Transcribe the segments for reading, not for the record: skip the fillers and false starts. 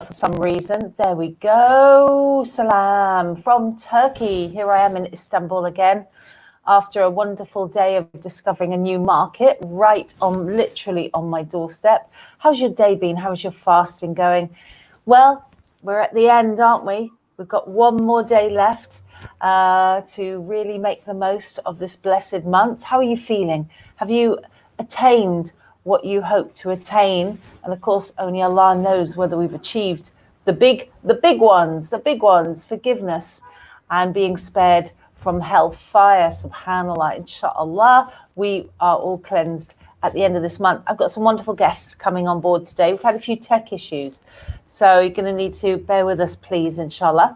for some reason. There we go. Salam from Turkey. Here I am in Istanbul again after a wonderful day of discovering a new market literally on my doorstep. How's your day been? How's your fasting going? Well, we're at the end, aren't we? We've got one more day left to really make the most of this blessed month. How are you feeling? Have you attained what you hope to attain? And of course, only Allah knows whether we've achieved the big ones, forgiveness and being spared from hellfire. Subhanallah, inshallah, we are all cleansed at the end of this month. I've got some wonderful guests coming on board today. We've had a few tech issues, so you're going to need to bear with us, please, inshallah.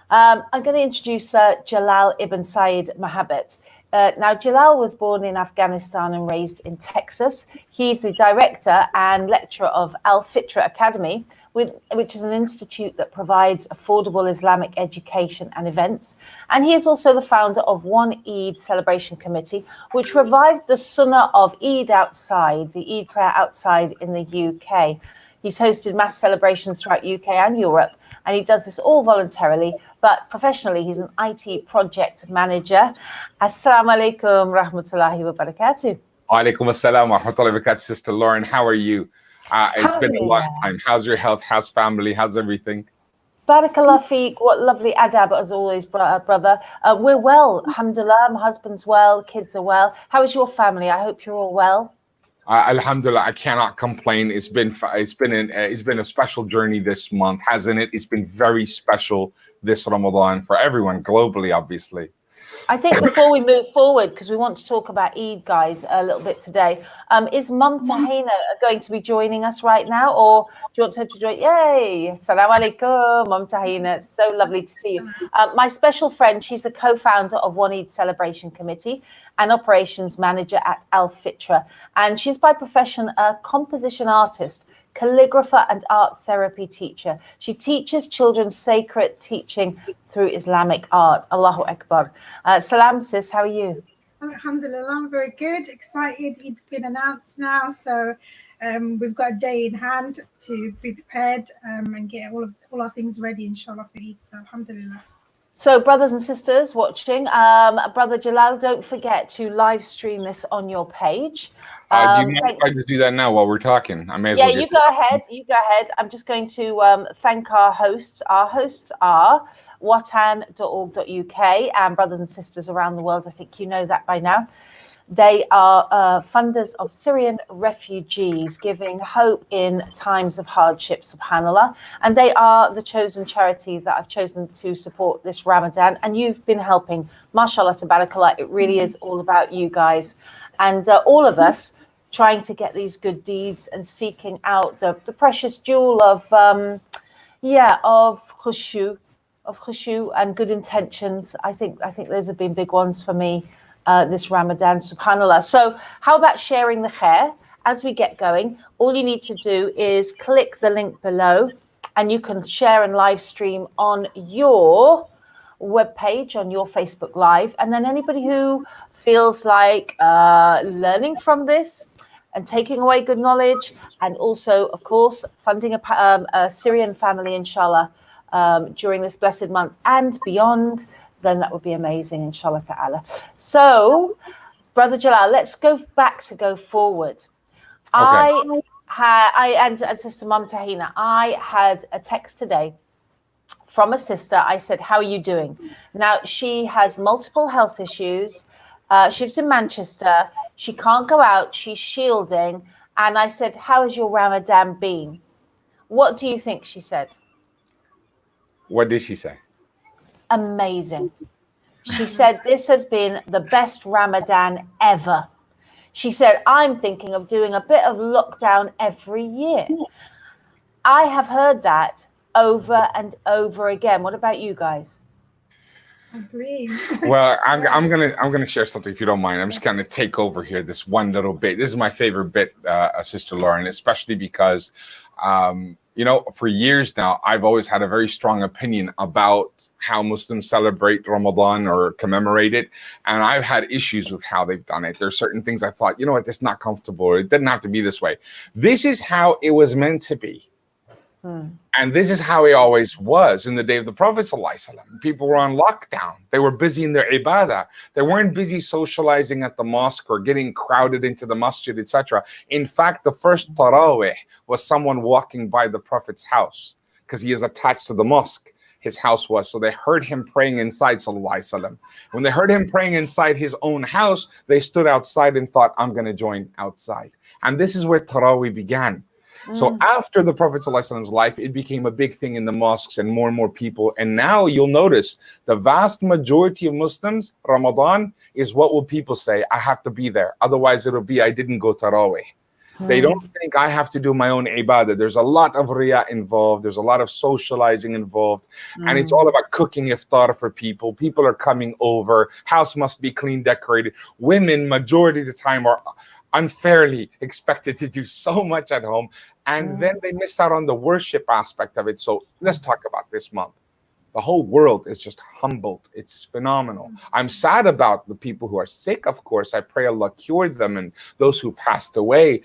I'm going to introduce Jalal Ibn Saee Mumtanayeh. Now, Jalal was born in Afghanistan and raised in Texas. He's the director and lecturer of Al Fitra Academy, which is an institute that provides affordable Islamic education and events. And he is also the founder of One Eid Celebration Committee, which revived the sunnah of Eid outside, the Eid prayer outside in the UK. He's hosted mass celebrations throughout UK and Europe, and he does this all voluntarily, but professionally, he's an IT project manager. Assalamu alaikum rahmatullahi wa barakatuh. Wa alaikum assalam wa rahmatullahi wa barakatuh, Sister Lauren. How are you? It's been a long time. How's your health? How's family? How's everything? Barakallah feek. What lovely adab as always, brother. We're well, alhamdulillah. My husband's well, kids are well. How is your family? I hope you're all well. Alhamdulillah, I cannot complain. It's been a special journey this month, hasn't it? It's been very special this Ramadan for everyone globally, obviously. I think before we move forward, because we want to talk about Eid, guys, a little bit today, is Mumtanayeh going to be joining us right now, or do you want her to join? Yay! Assalamu alaikum, Mumtanayeh. It's so lovely to see you. My special friend, she's the co-founder of One Eid Celebration Committee and operations manager at Al Fitra, and she's by profession a composition artist, calligrapher and art therapy teacher. She teaches children sacred teaching through Islamic art. Allahu Akbar. Salam, sis, how are you? Alhamdulillah, I'm very good, excited. It's been announced now, so we've got a day in hand to be prepared and get all our things ready, inshallah, for Eid. So alhamdulillah. So brothers and sisters watching, Brother Jalal, don't forget to live stream this on your page. Do you mind if I just do that now while we're talking? I may as well. You go ahead. You go ahead. I'm just going to thank our hosts. Our hosts are watan.org.uk and brothers and sisters around the world. I think you know that by now. They are funders of Syrian refugees, giving hope in times of hardship, subhanAllah. And they are the chosen charity that I've chosen to support this Ramadan. And you've been helping, mashallah, tabarakallah. It really is all about you guys. And all of us trying to get these good deeds and seeking out the precious jewel of khushu and good intentions. I think those have been big ones for me this Ramadan, subhanAllah. So how about sharing the khair? As we get going, all you need to do is click the link below and you can share and live stream on your webpage, on your Facebook Live. And then anybody who feels like learning from this and taking away good knowledge, and also, of course, funding a Syrian family, inshallah, during this blessed month and beyond, then that would be amazing, inshallah ta'ala. So, Brother Jalal, let's go forward. Okay. And Sister Mumtanayeh, I had a text today from a sister. I said, how are you doing? Now, she has multiple health issues. She lives in Manchester. She can't go out. She's shielding. And I said, how has your Ramadan been? What do you think she said? What did she say? Amazing. She said, this has been the best Ramadan ever. She said, I'm thinking of doing a bit of lockdown every year. I have heard that over and over again. What about you guys? Agree. Well, I'm gonna share something if you don't mind. I'm just gonna take over here this one little bit. This is my favorite bit, Sister Lauren, especially because for years now, I've always had a very strong opinion about how Muslims celebrate Ramadan or commemorate it. And I've had issues with how they've done it. There's certain things I thought, this is not comfortable. Or it didn't have to be this way. This is how it was meant to be. And this is how it always was in the day of the Prophet ﷺ. People were on lockdown. They were busy in their ibadah. They weren't busy socializing at the mosque or getting crowded into the masjid, etc. In fact, the first tarawih was someone walking by the Prophet's house, because he is attached to the mosque. His house was. So they heard him praying inside, sallallahu alaihi wasallam. When they heard him praying inside his own house, they stood outside and thought, I'm going to join outside. And this is where tarawih began. So after the Prophet ﷺ's life, it became a big thing in the mosques and more people. And now you'll notice the vast majority of Muslims, Ramadan is what will people say? I have to be there. Otherwise it'll be, I didn't go tarawih. They don't think I have to do my own ibadah. There's a lot of riyah involved. There's a lot of socializing involved. And it's all about cooking iftar for people. People are coming over. House must be clean, decorated. Women, majority of the time, are unfairly expected to do so much at home. And then they miss out on the worship aspect of it. So let's talk about this month. The whole world is just humbled. It's phenomenal. I'm sad about the people who are sick, of course. I pray Allah cured them, and those who passed away,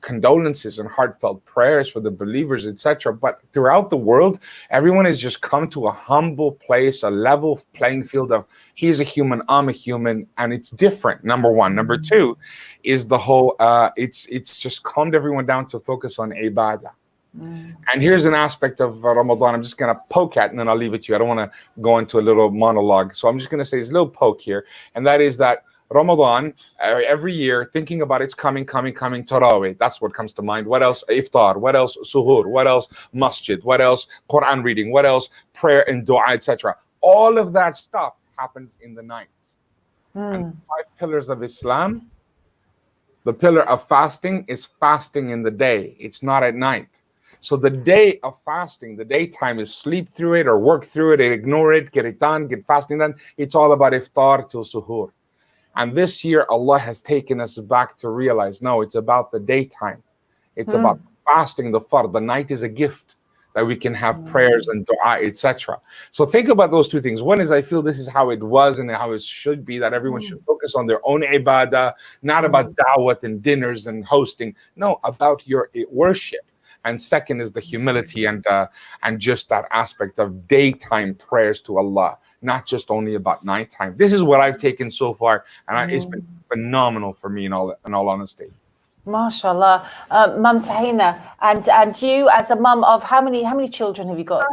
condolences and heartfelt prayers for the believers, etc. But throughout the world, everyone has just come to a humble place, a level playing field of he's a human, I'm a human, and it's different, number one. Number two is the whole, it's just calmed everyone down to focus on ibadah. And here's an aspect of Ramadan I'm just going to poke at, and then I'll leave it to you. I don't want to go into a little monologue. So I'm just going to say this little poke here. And that is that Ramadan, every year, thinking about it's coming, Tarawih. That's what comes to mind. What else? Iftar. What else? Suhoor. What else? Masjid. What else? Quran reading. What else? Prayer and dua, etc. All of that stuff happens in the night. And the 5 pillars of Islam, the pillar of fasting is fasting in the day. It's not at night. So the day of fasting, the daytime is sleep through it or work through it, ignore it, get it done, get fasting done. It's all about iftar till suhoor. And this year, Allah has taken us back to realize, no, it's about the daytime. It's about fasting, the fard. The night is a gift that we can have prayers and dua, etc. So think about those two things. One is, I feel this is how it was and how it should be, that everyone should focus on their own ibadah, not about da'wat and dinners and hosting. No, about your worship. And second is the humility and just that aspect of daytime prayers to Allah, not just only about nighttime. This is what I've taken so far, and it's been phenomenal for me in all honesty. MashaAllah. Mumtanayeh, and you as a mum of how many children have you got?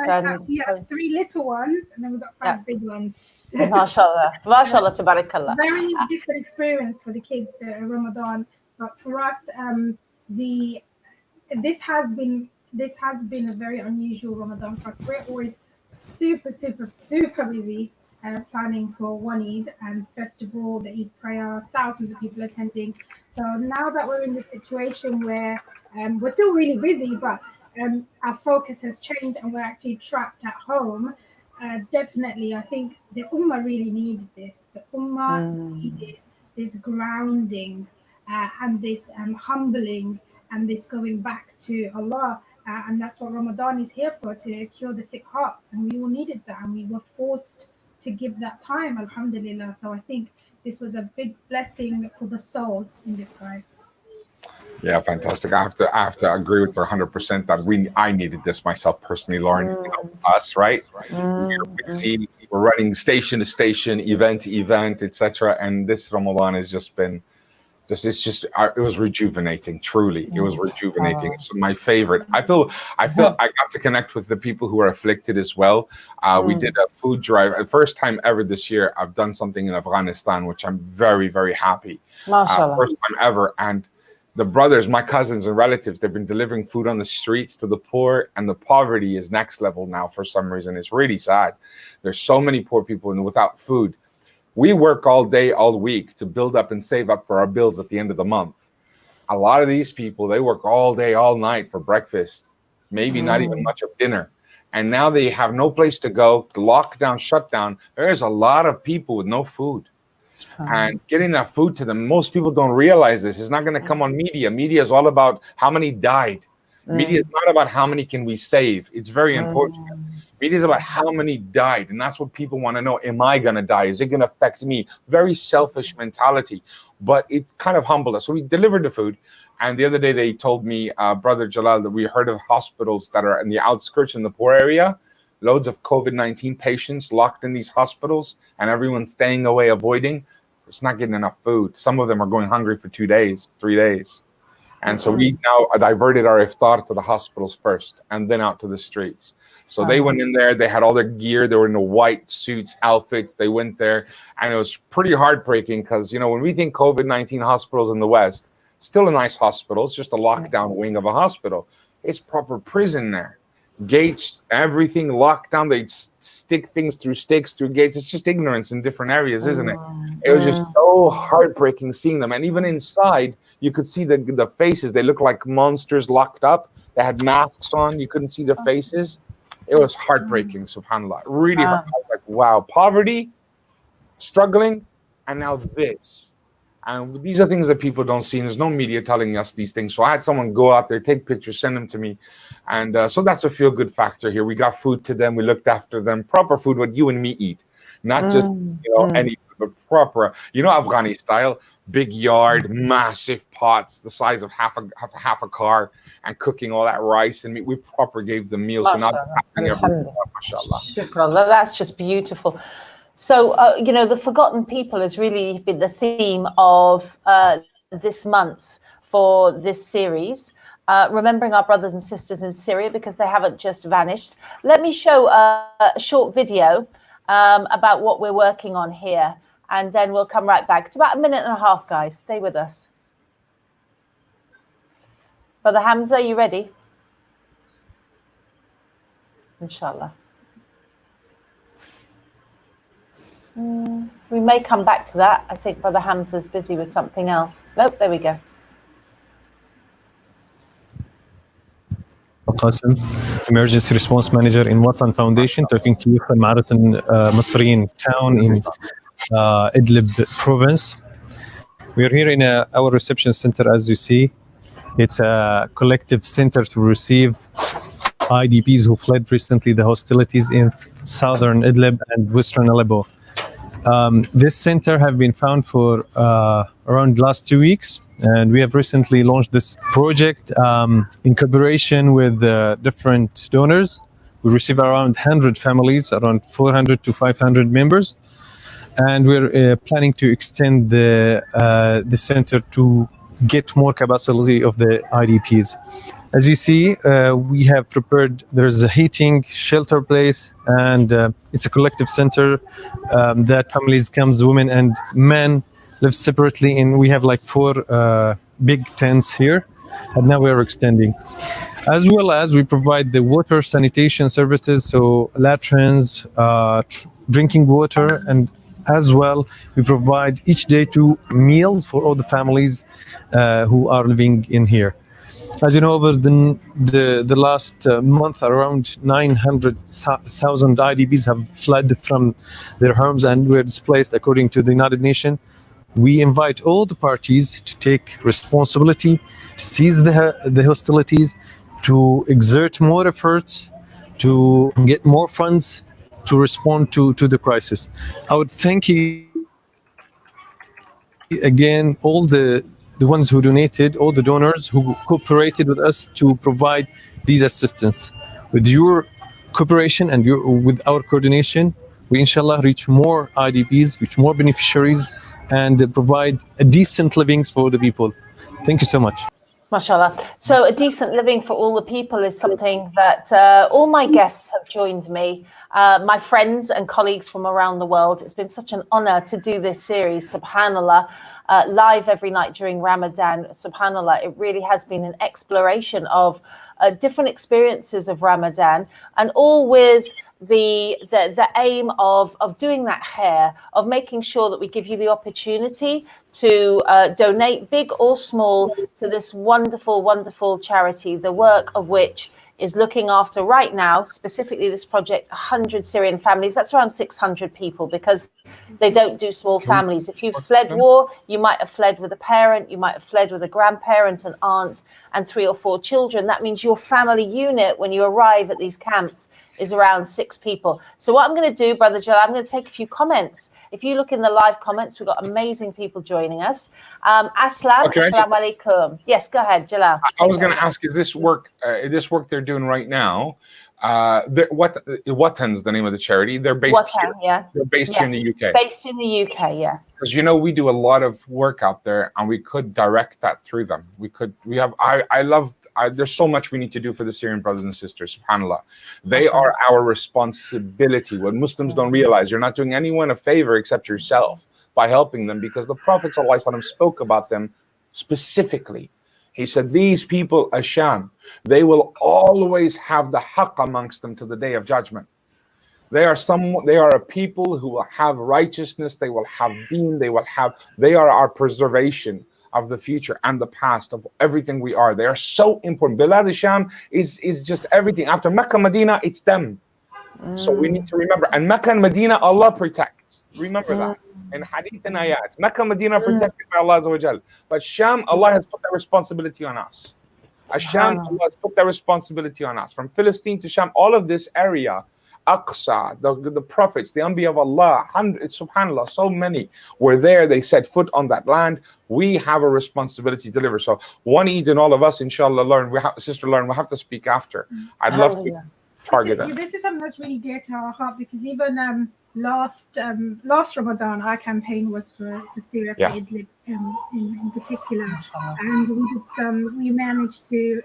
We have 3 little ones, and then we've got 5 big ones. So MashaAllah. MashaAllah, tabarakallah. Very different experience for the kids Ramadan, but for us, this has been a very unusual Ramadan for us. We're always super busy planning for one Eid and festival, the Eid prayer, thousands of people attending. So now that we're in this situation where we're still really busy, but our focus has changed and we're actually trapped at home, definitely I think the Ummah really needed this. The Ummah needed this grounding and this humbling and this going back to Allah. And that's what Ramadan is here for, to cure the sick hearts. And we all needed that, and we were forced to give that time, alhamdulillah. So I think this was a big blessing for the soul in disguise. Yeah, fantastic. I have to agree with her 100% that I needed this myself personally, Lauren. Us, right? We're busy, we're running station to station, event to event, etc. And this Ramadan has just been it was rejuvenating. Truly, it was rejuvenating. It's my favorite. I feel I got to connect with the people who are afflicted as well. We did a food drive. The first time ever this year, I've done something in Afghanistan, which I'm very, very happy. First time ever. And the brothers, my cousins and relatives, they've been delivering food on the streets to the poor, and the poverty is next level now for some reason. It's really sad. There's so many poor people and without food. We work all day, all week to build up and save up for our bills at the end of the month. A lot of these people, they work all day, all night for breakfast, maybe not even much of dinner. And now they have no place to go, lockdown, shutdown. There's a lot of people with no food. And getting that food to them, most people don't realize this. It's not going to come on media. Media is all about how many died. Media is not about how many can we save. It's very unfortunate. Media is about how many died, and that's what people want to know. Am I going to die? Is it going to affect me? Very selfish mentality, but it kind of humbled us. So we delivered the food, and the other day they told me, Brother Jalal, that we heard of hospitals that are in the outskirts in the poor area, loads of COVID-19 patients locked in these hospitals, and everyone's staying away, avoiding. It's not getting enough food. Some of them are going hungry for 2 days, 3 days. And so we now diverted our iftar to the hospitals first and then out to the streets. So they went in there, they had all their gear, they were in the white suits, outfits, they went there. And it was pretty heartbreaking because, you know, when we think COVID-19 hospitals in the West, still a nice hospital, it's just a lockdown wing of a hospital. It's proper prison there. Gates, everything locked down. They'd stick things through stakes, through gates. It's just ignorance in different areas, isn't it? It was just so heartbreaking seeing them. And even inside, you could see the faces. They looked like monsters locked up. They had masks on. You couldn't see their faces. It was heartbreaking, subhanAllah. Really hard. Like, wow, poverty, struggling, and now this. And these are things that people don't see. And there's no media telling us these things. So I had someone go out there, take pictures, send them to me. And so that's a feel-good factor here. We got food to them. We looked after them. Proper food, what you and me eat. Not just, you know, any, but proper, you know, Afghani style. Big yard, massive pots, the size of half a car, and cooking all that rice and meat. We proper gave them meals. So now mashallah. That's just beautiful. So, you know, the forgotten people has really been the theme of this month for this series. Remembering our brothers and sisters in Syria because they haven't just vanished. Let me show a short video about what we're working on here, and then we'll come right back. It's about 1.5 minutes, guys. Stay with us. Brother Hamza, are you ready? Inshallah. We may come back to that. I think Brother Hamza's busy with something else. Nope, there we go. Qasim, Emergency Response Manager in Watan Foundation, talking to you from Marathon Masreen town in Idlib province. We are here in our reception center, as you see. It's a collective center to receive IDPs who fled recently the hostilities in southern Idlib and western Aleppo. This center have been found for around last 2 weeks, and we have recently launched this project in cooperation with different donors. We receive around 100 families, around 400 to 500 members, and we're planning to extend the center to get more capacity of the IDPs. As you see, we have prepared, there's a heating, shelter place, and it's a collective center that families comes, women and men live separately in. We have like 4 big tents here, and now we are extending. As well as we provide the water sanitation services, so latrines, drinking water, and as well we provide each day 2 meals for all the families who are living in here. As you know, over the last month, around 900,000 IDPs have fled from their homes and were displaced, according to the United Nations. We invite all the parties to take responsibility, cease the hostilities, to exert more efforts, to get more funds to respond to the crisis. I would thank you again, all the ones who donated, all the donors who cooperated with us to provide these assistance. With your cooperation and with our coordination, we inshallah reach more IDPs, reach more beneficiaries, and provide a decent living for the people. Thank you so much. Mashallah. So a decent living for all the people is something that all my guests have joined me, my friends and colleagues from around the world. It's been such an honor to do this series, subhanAllah, live every night during Ramadan. Subhanallah, it really has been an exploration of different experiences of Ramadan, and all with the aim of doing that hair, of making sure that we give you the opportunity to donate, big or small, to this wonderful, wonderful charity, the work of which is looking after right now, specifically this project, 100 Syrian families. That's around 600 people, because they don't do small families. If you fled war, you might have fled with a parent, you might have fled with a grandparent, an aunt, and 3 or 4 children. That means your family unit, when you arrive at these camps, is around 6 people. So what I'm going to do, Brother Jalal, I'm going to take a few comments. If you look in the live comments, we've got amazing people joining us. Aslam, Okay. assalamu alaikum. Yes, go ahead, Jalal. I was going to ask, is this work they're doing right now? Watan's the name of the charity. They're based here. Yeah. They're based here in the UK. Based in the UK, yeah. Because we do a lot of work out there, and we could direct that through them. There's so much we need to do for the Syrian brothers and sisters. SubhanAllah, they are our responsibility. What Muslims don't realize, you're not doing anyone a favor except yourself by helping them, because the Prophet ﷺ spoke about them specifically. He said, these people, Asham, they will always have the haqq amongst them to the day of judgment. They are a people who will have righteousness, they will have deen, they are our preservation of the future and the past of everything we are. They are so important. Bilad al-Sham is just everything. After Mecca, Medina, it's them. So we need to remember. And Mecca and Medina, Allah protects. Remember that. In hadith and ayat. Mecca and Medina protected by Allah Azza wa Jal. But Sham, Allah has put that responsibility on us. Sham, Allah has put that responsibility on us. From Philistine to Sham, all of this area, Aqsa, the prophets, the Anbiya of Allah, hundreds, subhanAllah, so many were there. They set foot on that land. We have a responsibility to deliver. So one Eid and all of us, inshallah, Sister Lauren, we'll have to speak after. I'd love to target that. This is something that's really dear to our heart, because even last Ramadan, our campaign was for Syria, for Idlib in particular. And we managed to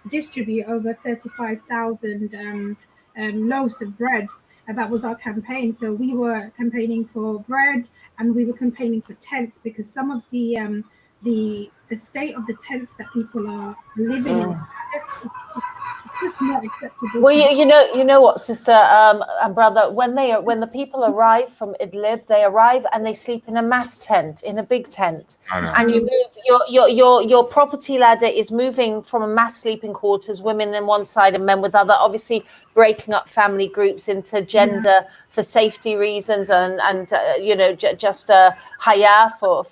distribute over 35,000 loaves of bread. And that was our campaign. So we were campaigning for bread, and we were campaigning for tents, because some of the state of the tents that people are living in is not acceptable. Well, you know what, sister and brother, when the people arrive from Idlib, they arrive and they sleep in a mass tent, in a big tent, and you move your property ladder is moving from a mass sleeping quarters, women on one side and men with other, obviously breaking up family groups into gender for safety reasons and just haya for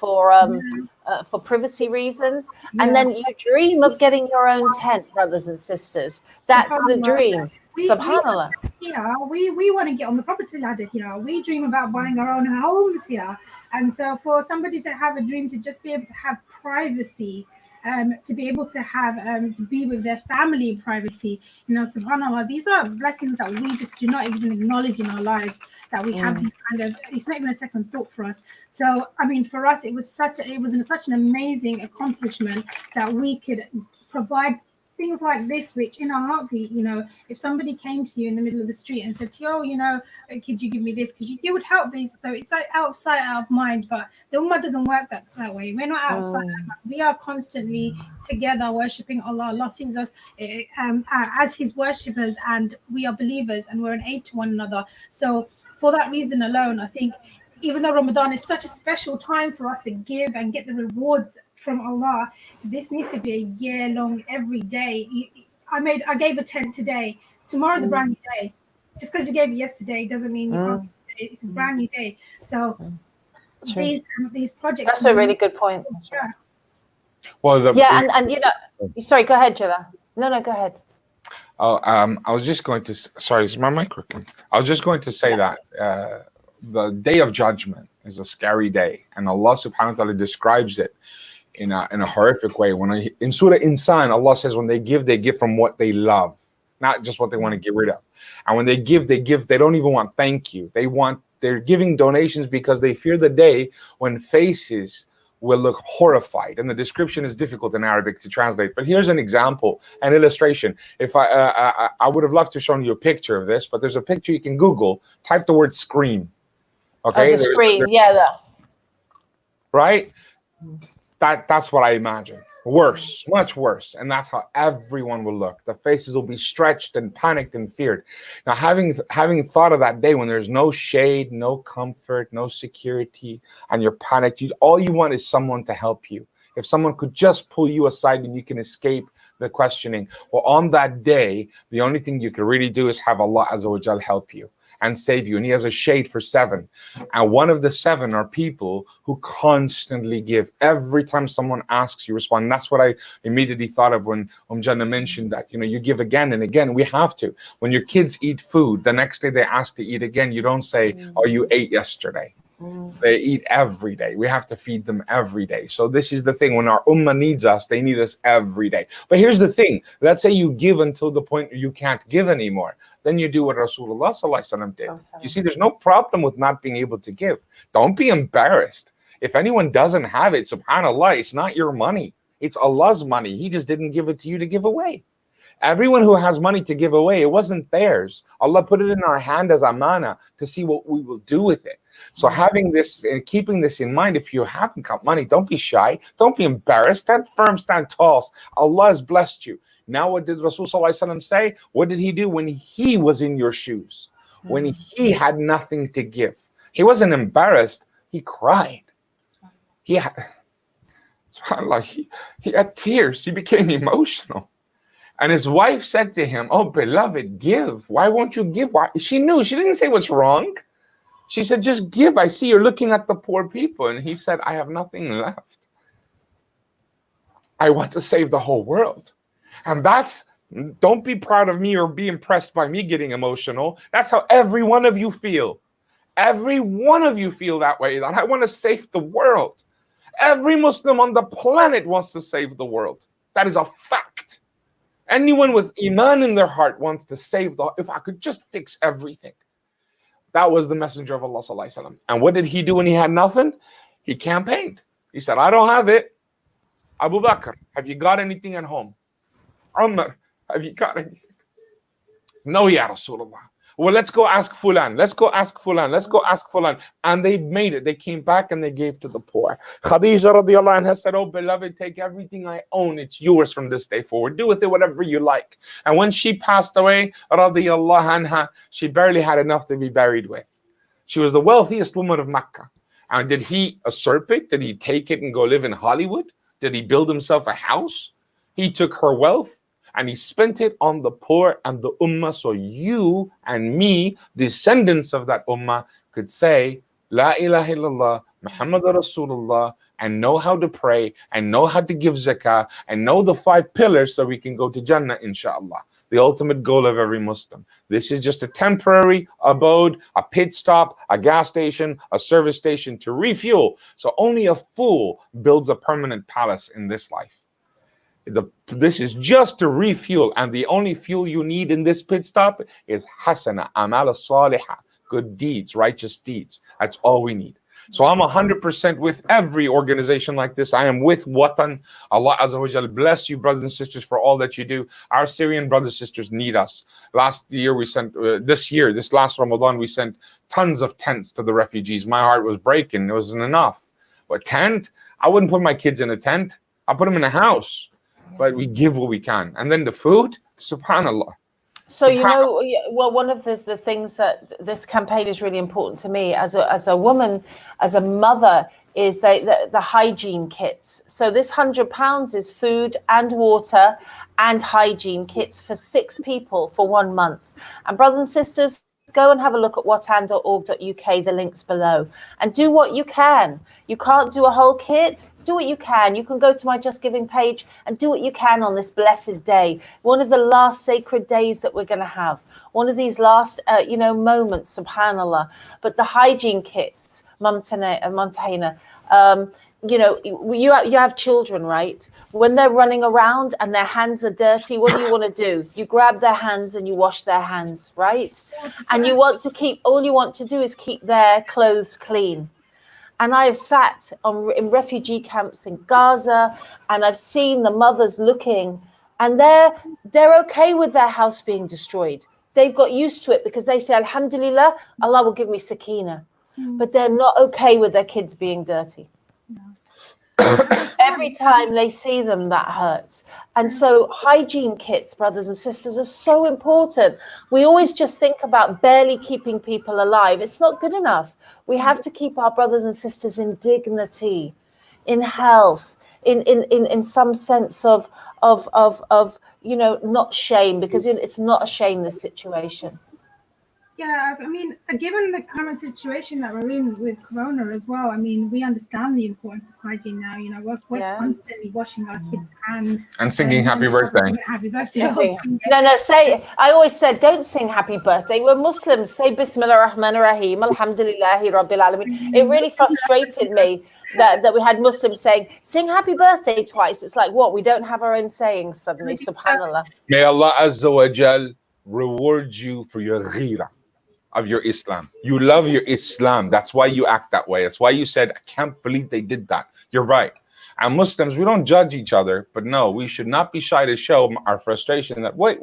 privacy reasons. And then you dream of getting your own tent, brothers and sisters. That's the dream. SubhanAllah. We want to get on the property ladder here. We dream about buying our own homes here. And so for somebody to have a dream to just be able to have privacy, to be able to have to be with their family in privacy, SubhanAllah, these are blessings that we just do not even acknowledge in our lives, that we have these it's not even a second thought for us. So I mean, for us, it was such an amazing accomplishment that we could provide things like this, which in our heartbeat, if somebody came to you in the middle of the street and said to you, could you give me this? Because you would help these. So it's like out of sight, out of mind. But the Ummah doesn't work that way. We're not out of sight. We are constantly together worshipping Allah. Allah sees us as His worshippers, and we are believers, and we're an aid to one another. So for that reason alone, I think, even though Ramadan is such a special time for us to give and get the rewards from Allah, this needs to be a year long, every day. I gave a tent today. Tomorrow's a brand new day. Just because you gave it yesterday doesn't mean you can't. It's a brand new day. So these projects. That's a really good point. Yeah. Well, sorry, go ahead, Jalal. No, go ahead. I was just going to. Sorry, is my mic working? I was just going to say that the day of judgment is a scary day, and Allah Subhanahu wa Taala describes it in a horrific way. In Surah Insan, Allah says when they give from what they love, not just what they want to get rid of. And when they give, they don't even want thank you. They're giving donations because they fear the day when faces will look horrified. And the description is difficult in Arabic to translate. But here's an example, an illustration. If I would have loved to show you a picture of this, but there's a picture you can Google, type the word scream. Okay. The scream, right? That's what I imagine. Worse, much worse. And that's how everyone will look. The faces will be stretched and panicked and feared. Now, having thought of that day when there's no shade, no comfort, no security, and you're panicked, all you want is someone to help you. If someone could just pull you aside and you can escape the questioning. Well, on that day, the only thing you can really do is have Allah Azza wa Jal help you. and save you. And he has a shade for 7. And one of the 7 are people who constantly give. Every time someone asks, you respond. And that's what I immediately thought of when Jannah mentioned that, you give again and again. We have to. When your kids eat food, the next day they ask to eat again, you don't say, oh, you ate yesterday. They eat every day. We have to feed them every day. So this is the thing. When our ummah needs us, they need us every day. But here's the thing. Let's say you give until the point you can't give anymore. Then you do what Rasulullah Sallallahu Alaihi Wasallam did. You see, there's no problem with not being able to give. Don't be embarrassed. If anyone doesn't have it, subhanAllah, it's not your money. It's Allah's money. He just didn't give it to you to give away. Everyone who has money to give away, it wasn't theirs. Allah put it in our hand as amana to see what we will do with it. So having this and keeping this in mind, if you haven't got money, don't be shy. Don't be embarrassed. Stand firm, stand tall. Allah has blessed you. Now what did Rasul Sallallahu Alaihi Wasallam say? What did he do when he was in your shoes? When he had nothing to give? He wasn't embarrassed. He cried. He had tears. He became emotional. And his wife said to him, oh, beloved, give. Why won't you give? Why? She knew. She didn't say what's wrong. She said, just give. I see you're looking at the poor people. And he said, I have nothing left. I want to save the whole world. And don't be proud of me or be impressed by me getting emotional. That's how every one of you feel. Every one of you feel that way. That I want to save the world. Every Muslim on the planet wants to save the world. That is a fact. Anyone with iman in their heart wants to save if I could just fix everything. That was the messenger of Allah Sallallahu Alaihi Wasallam. And what did he do when he had nothing? He campaigned. He said, I don't have it. Abu Bakr, have you got anything at home? Umar, have you got anything? No, Ya Rasulullah. Well, let's go ask Fulan. Let's go ask Fulan. Let's go ask Fulan. And they made it. They came back and they gave to the poor. Khadija radiallahu anha said, oh, beloved, take everything I own. It's yours from this day forward. Do with it whatever you like. And when she passed away, radiallahu anha, she barely had enough to be buried with. She was the wealthiest woman of Mecca. And did he usurp it? Did he take it and go live in Hollywood? Did he build himself a house? He took her wealth and he spent it on the poor and the ummah, so you and me, descendants of that ummah, could say, La ilaha illallah, Muhammad Rasulullah, and know how to pray, and know how to give zakah, and know the 5 pillars so we can go to Jannah, inshallah. The ultimate goal of every Muslim. This is just a temporary abode, a pit stop, a gas station, a service station to refuel. So only a fool builds a permanent palace in this life. This is just to refuel, and the only fuel you need in this pit stop is hasana, amal salihah, good deeds, righteous deeds. That's all we need. So I'm 100% with every organization like this. I am with Watan. Allah Azza wa Jal bless you, brothers and sisters, for all that you do. Our Syrian brothers and sisters need us. Last year we sent, this last Ramadan, we sent tons of tents to the refugees. My heart was breaking. It wasn't enough. But tent, I wouldn't put my kids in a tent. I put them in a house. But we give what we can. And then the food, subhanallah. So, well, one of the things that this campaign is really important to me as a woman, as a mother, is the hygiene kits. So this £100 is food and water and hygiene kits for 6 people for 1 month. And brothers and sisters, go and have a look at watan.org.uk, the links below, and do what you can. You can't do a whole kit. Do what you can. You can go to my Just Giving page and do what you can on this blessed day. One of the last sacred days that we're going to have. One of these last, moments, subhanAllah. But the hygiene kits, Mumtanayeh, you have children, right? When they're running around and their hands are dirty, what do you want to do? You grab their hands and you wash their hands, right? And all you want to do is keep their clothes clean. And I have sat in refugee camps in Gaza, and I've seen the mothers looking, and they're okay with their house being destroyed. They've got used to it because they say, Alhamdulillah, Allah will give me sakina. But they're not okay with their kids being dirty. Every time they see them, that hurts. And so hygiene kits, brothers and sisters, are so important. We always just think about barely keeping people alive. It's not good enough. We have to keep our brothers and sisters in dignity, in health, in some sense of not shame, because it's not a shame, this situation. Yeah, I mean, given the current situation that we're in with Corona as well, I mean, we understand the importance of hygiene now. You know, we're Yeah. constantly washing our kids' hands And singing happy birthday. Happy birthday. No, say, I always said, don't sing happy birthday. We're Muslims. Say Bismillah ar-Rahman ar-Rahim, Alhamdulillahi Rabbil Alameen. It really frustrated me that we had Muslims saying, sing happy birthday twice. It's like, what? We don't have our own sayings suddenly, subhanAllah. May Allah Azza wa Jal reward you for your ghira of your Islam. You love your Islam. That's why you act that way. That's why you said, I can't believe they did that. You're right. And Muslims, we don't judge each other, but no, we should not be shy to show our frustration that, wait,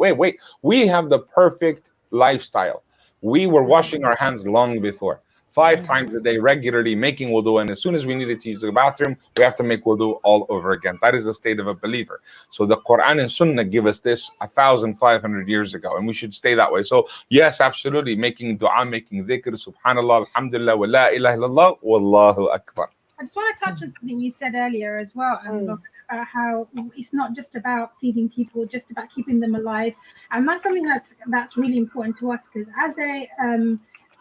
we have the perfect lifestyle. We were washing our hands long before. 5 times a day, regularly making wudu, and as soon as we needed to use the bathroom, we have to make wudu all over again. That is the state of a believer. So the Quran and Sunnah give us this 1,500 years ago, and we should stay that way. So yes, absolutely, making dua, making dhikr, subhanallah, alhamdulillah, wa la ilaha illallah, wallahu akbar. I just want to touch on something you said earlier as well, and how it's not just about feeding people, just about keeping them alive, and that's something that's really important to us, because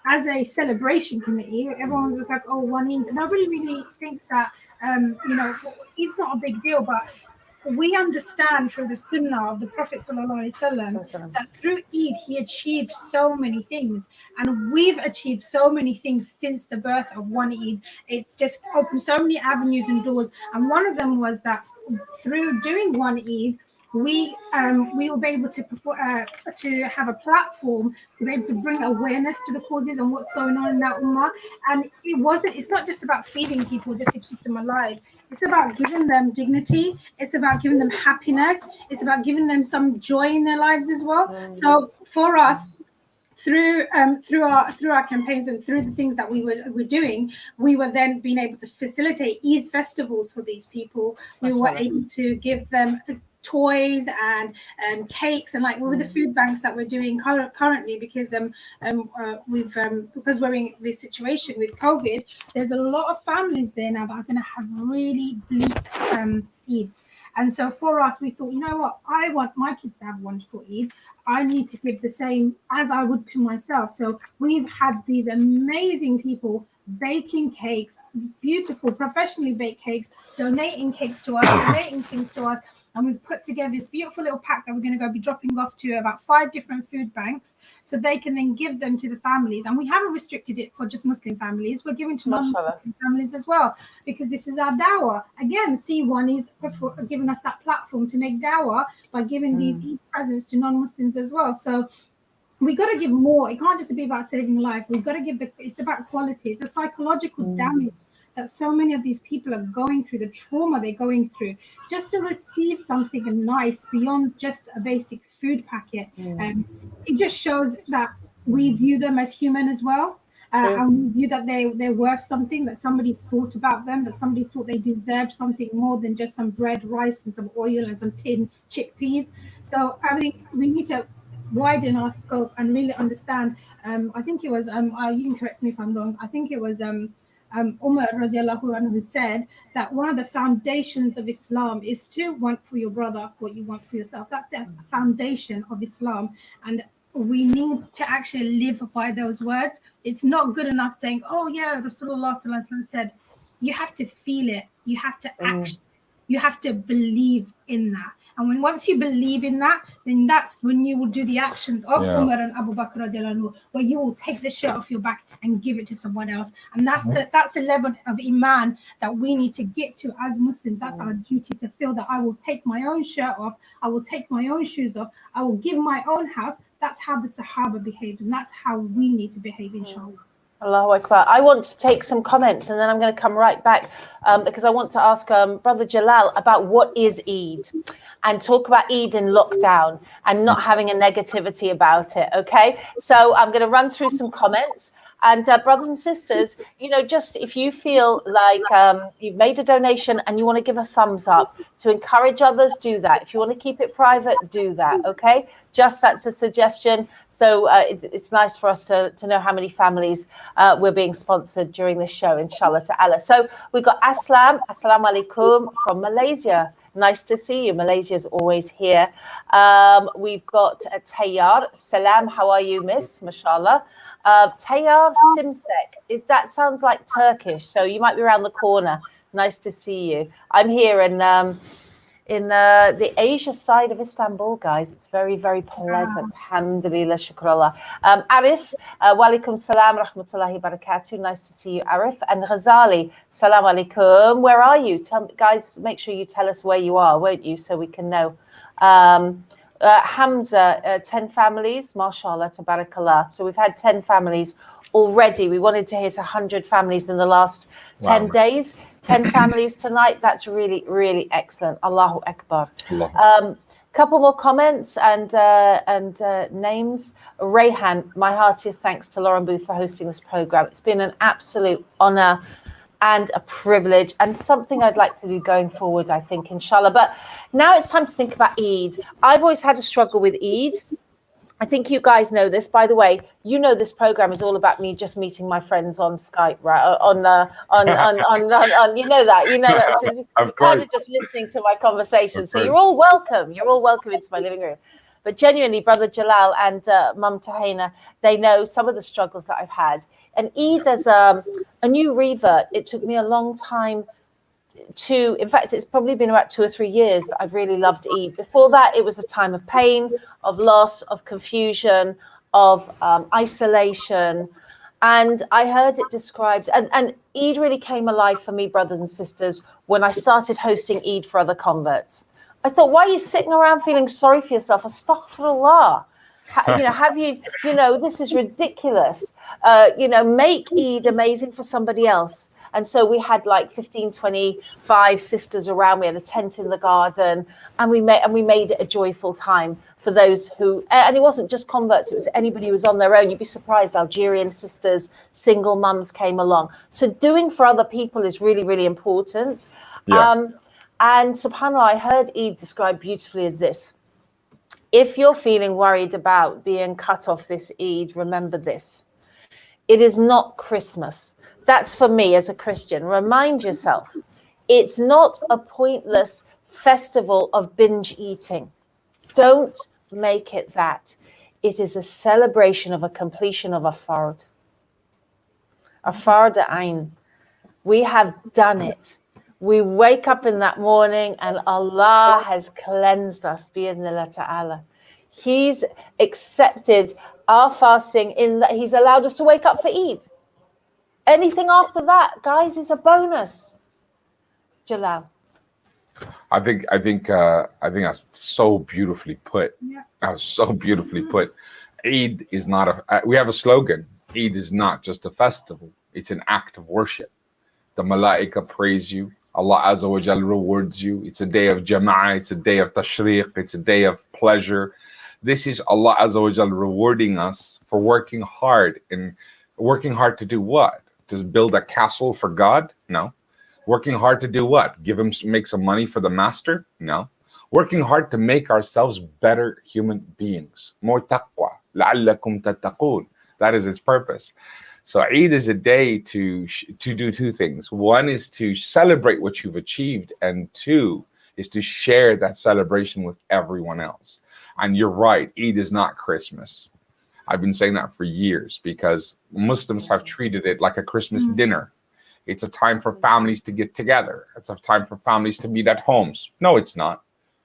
as a celebration committee, everyone's just like, oh, one Eid. Nobody really thinks that, you know, it's not a big deal, but we understand through the sunnah of the Prophet ﷺ that through Eid, he achieved so many things. And we've achieved so many things since the birth of one Eid. It's just opened so many avenues and doors. And one of them was that through doing one Eid, we will be able to have a platform to be able to bring awareness to the causes and what's going on in that ummah. And it's not just about feeding people just to keep them alive. It's about giving them dignity. It's about giving them happiness. It's about giving them some joy in their lives as well. So for us, through our campaigns and through the things that we were doing, we were then being able to facilitate Eid festivals for these people. We were able to give them toys and cakes, and like with the food banks that we're doing currently, because because we're in this situation with COVID, there's a lot of families there now that are going to have really bleak Eids. And so for us, we thought, you know what, I want my kids to have a wonderful Eid. I need to give the same as I would to myself. So we've had these amazing people baking cakes, beautiful, professionally baked cakes, donating cakes to us, donating things to us. And we've put together this beautiful little pack that we're going to go be dropping off to about 5 different food banks, so they can then give them to the families. And we haven't restricted it for just Muslim families. We're giving to non-Muslim families as well, because this is our dawah. Again, C1 is giving us that platform to make dawah by giving these presents to non-Muslims as well. So we got to give more. It can't just be about saving life. We've got to give it's about quality, the psychological damage that so many of these people are going through, the trauma they're going through, just to receive something nice beyond just a basic food packet. It just shows that we view them as human as well. And we view that they're worth something, that somebody thought about them, that somebody thought they deserved something more than just some bread, rice, and some oil and some tin chickpeas. So I think we need to widen our scope and really understand. I think it was you can correct me if I'm wrong. I think it was Umar radiallahu anhu who said that one of the foundations of Islam is to want for your brother what you want for yourself. That's a foundation of Islam, and we need to actually live by those words. It's not good enough saying, oh yeah, Rasulullah sallallahu alaihi wasallam said. You have to feel it, you have to act, you have to believe in that. And once you believe in that, then that's when you will do the actions of Umar and Abu Bakr radiallahu anhu, where you will take the shirt off your back and give it to someone else. And that's the level of iman that we need to get to as Muslims. That's our duty, to feel that I will take my own shirt off, I will take my own shoes off, I will give my own house. That's how the Sahaba behaved, and that's how we need to behave, inshallah. Allahu Akbar. I want to take some comments, and then I'm going to come right back because I want to ask Brother Jalal about what is Eid, and talk about Eid in lockdown and not having a negativity about it. Okay, so I'm going to run through some comments. And brothers and sisters, you know, just if you feel like you've made a donation and you want to give a thumbs up to encourage others, do that. If you want to keep it private, do that. Okay, just that's a suggestion. So it's nice for us to know how many families we're being sponsored during this show, inshallah ta'ala. So we've got Assalamu alaikum from Malaysia. Nice to see you. Malaysia's always here. We've got Tayyar. Salam, how are you, miss? Mashallah. Tayyar Simsek. That sounds like Turkish, so you might be around the corner. Nice to see you. I'm here in the Asia side of Istanbul, guys. It's very, very pleasant. Alhamdulillah, shukrullah. Arif, walaikum salam, rahmatullahi barakatuh. Nice to see you, Arif. And Ghazali, salam alaikum. Where are you? Guys, make sure you tell us where you are, won't you, so we can know. Hamza, 10 families, mashallah, tabarakallah. So we've had 10 families already. We wanted to hit 100 families in the last 10 days. 10 families tonight. That's really, really excellent. Allahu Akbar. Couple more comments and names. Rayhan, my heartiest thanks to Lauren Booth for hosting this program. It's been an absolute honor and a privilege and something I'd like to do going forward, I think, inshallah. But now it's time to think about Eid. I've always had a struggle with Eid. I think you guys know this. By the way, you know this program is all about me just meeting my friends on Skype, right? On you know that. So you're kind of just listening to my conversation. So you're all welcome. You're all welcome into my living room. But genuinely, Brother Jalal and Mum Tahina, they know some of the struggles that I've had. And Eid as a new revert, it took me a long time in fact, it's probably been about 2 or 3 years that I've really loved Eid. Before that, it was a time of pain, of loss, of confusion, of isolation. And I heard it described, and Eid really came alive for me, brothers and sisters, when I started hosting Eid for other converts. I thought, why are you sitting around feeling sorry for yourself? Astaghfirullah. This is ridiculous. Make Eid amazing for somebody else. And so we had like 15, 25 sisters around. We had a tent in the garden, and we made it a joyful time for those who, and it wasn't just converts, it was anybody who was on their own. You'd be surprised, Algerian sisters, single mums came along. So doing for other people is really, really important. Yeah. And subhanAllah, I heard Eid described beautifully as this. If you're feeling worried about being cut off this Eid, remember this. It is not Christmas. That's for me as a Christian. Remind yourself, it's not a pointless festival of binge eating. Don't make it that. It is a celebration of a completion of a fard. A fard ayn. We have done it. We wake up in that morning and Allah has cleansed us, bi'idhnillah ta'ala. He's accepted our fasting in that He's allowed us to wake up for Eid. Anything after that, guys, is a bonus. Jalal. I think that's so beautifully put. Yeah. That was so beautifully put. Eid is not we have a slogan. Eid is not just a festival. It's an act of worship. The malaika praise you. Allah Azza wa Jal rewards you. It's a day of jama'ah. It's a day of tashriq. It's a day of pleasure. This is Allah Azza wa Jal rewarding us for working hard. And working hard to do what? To build a castle for God? No. Working hard to do what? Make some money for the master? No. Working hard to make ourselves better human beings. More taqwa. لَعَلَّكُمْ تَتَّقُونَ. That is its purpose. So Eid is a day to do two things. One is to celebrate what you've achieved, and two is to share that celebration with everyone else. And you're right, Eid is not Christmas. I've been saying that for years because Muslims have treated it like a Christmas dinner. It's a time for families to get together. It's a time for families to meet at homes. No, it's not.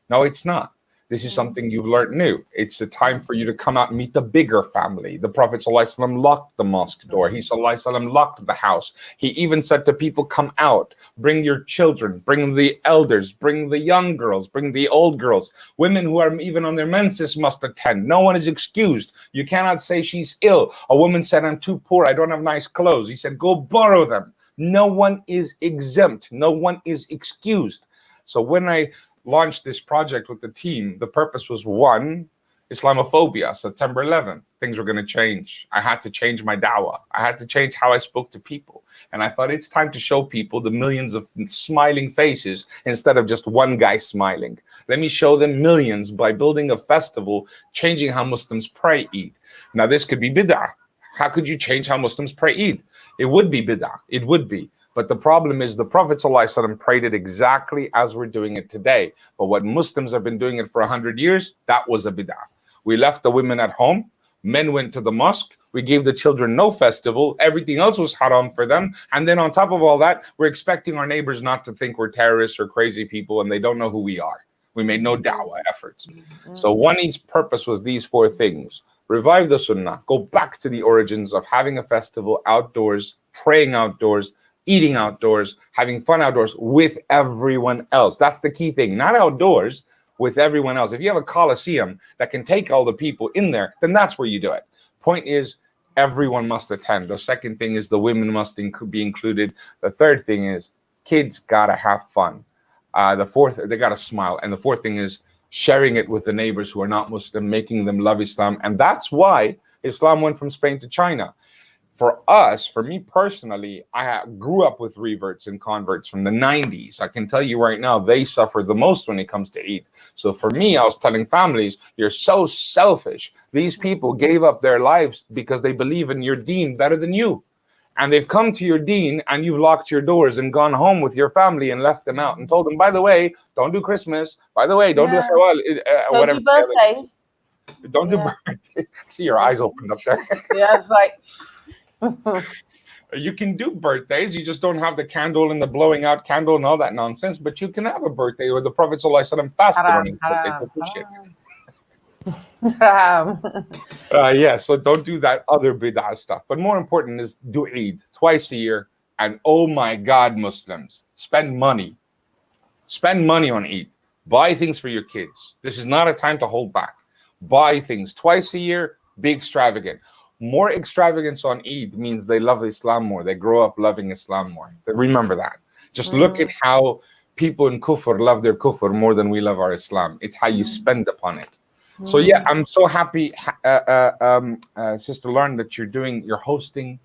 No, it's not. This is something you've learned new. It's a time for you to come out and meet the bigger family. The Prophet ﷺ locked the mosque door. He ﷺ locked the house. He even said to people, come out, bring your children, bring the elders, bring the young girls, bring the old girls. Women who are even on their menses must attend. No one is excused. You cannot say she's ill. A woman said, I'm too poor. I don't have nice clothes. He said, go borrow them. No one is exempt. No one is excused. So when I launched this project with the team, the purpose was one, Islamophobia, September 11th. Things were going to change. I had to change my dawah. I had to change how I spoke to people. And I thought it's time to show people the millions of smiling faces instead of just one guy smiling. Let me show them millions by building a festival, changing how Muslims pray Eid. Now, this could be bid'ah. How could you change how Muslims pray Eid? It would be bid'ah. It would be. But the problem is the Prophet ﷺ prayed it exactly as we're doing it today. But what Muslims have been doing it for 100 years, that was a bid'ah. We left the women at home. Men went to the mosque. We gave the children no festival. Everything else was haram for them. And then on top of all that, we're expecting our neighbors not to think we're terrorists or crazy people, and they don't know who we are. We made no da'wah efforts. So one Eid's purpose was these 4 things. Revive the sunnah. Go back to the origins of having a festival outdoors, praying outdoors, eating outdoors, having fun outdoors with everyone else. That's the key thing. Not outdoors, with everyone else. If you have a coliseum that can take all the people in there, then that's where you do it. Point is, everyone must attend. The second thing is the women must be included. The third thing is kids gotta have fun. The fourth, they gotta smile. And the fourth thing is sharing it with the neighbors who are not Muslim, making them love Islam. And that's why Islam went from Spain to China. For us, for me personally, I grew up with reverts and converts from the 90s. I can tell you right now, they suffer the most when it comes to Eid. So for me, I was telling families, you're so selfish. These people gave up their lives because they believe in your deen better than you. And they've come to your deen and you've locked your doors and gone home with your family and left them out and told them, by the way, don't do Christmas. By the way, don't do Don't do birthdays. Don't do birthdays. See your eyes opened up there. Yeah, it's like... You can do birthdays, you just don't have the candle and the blowing out candle and all that nonsense, but you can have a birthday where the Prophet ﷺ fasted on his birthday. Yeah, so don't do that other bid'ah stuff. But more important is do Eid twice a year. And oh my God, Muslims, spend money. Spend money on Eid. Buy things for your kids. This is not a time to hold back. Buy things twice a year, be extravagant. More extravagance on Eid means they love Islam more. They grow up loving Islam more. Remember that. Just look at how people in kufr love their kufr more than we love our Islam. It's how you spend upon it. So yeah, I'm so happy, Sister Lauren, that you're hosting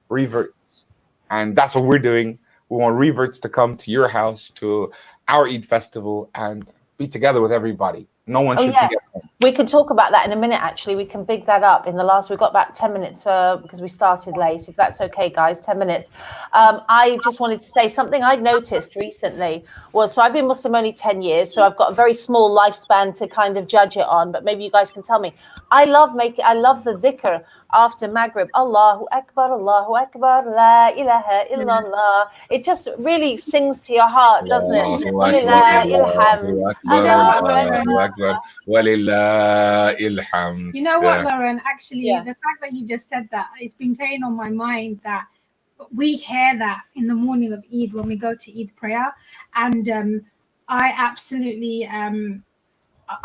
reverts. And that's what we're doing. We want reverts to come to your house, to our Eid festival, and be together with everybody. No one should forget them. We can talk about that in a minute, actually. We can big that up. We've got about 10 minutes because we started late. If that's okay, guys, 10 minutes. I just wanted to say something I noticed recently was, so I've been Muslim only 10 years, so I've got a very small lifespan to kind of judge it on, but maybe you guys can tell me. I love the dhikr after Maghrib. Allahu Akbar, La ilaha illallah. It just really sings to your heart, doesn't it? You know what, Lauren? Actually, the fact that you just said that, it's been playing on my mind that we hear that in the morning of Eid when we go to Eid prayer. And I absolutely, I'm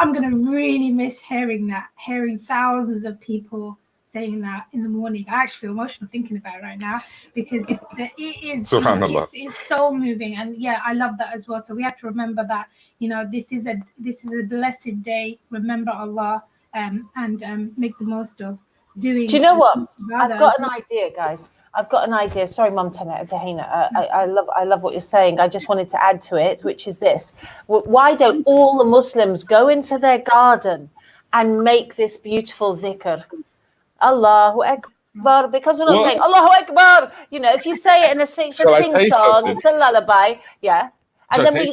going to really miss hearing thousands of people saying that in the morning. I actually feel emotional thinking about it right now because it's soul moving, and yeah, I love that as well. So we have to remember that, you know, this is a blessed day. Remember Allah, and make the most of doing. Do you know what? I've got an idea, guys. I've got an idea. Sorry, Mumtanayeh, Tahina. I love what you're saying. I just wanted to add to it, which is this: why don't all the Muslims go into their garden and make this beautiful dhikr? Allahu Akbar, because we're not saying Allahu Akbar. You know, if you say it in a sing song, it's a lullaby, yeah. And then we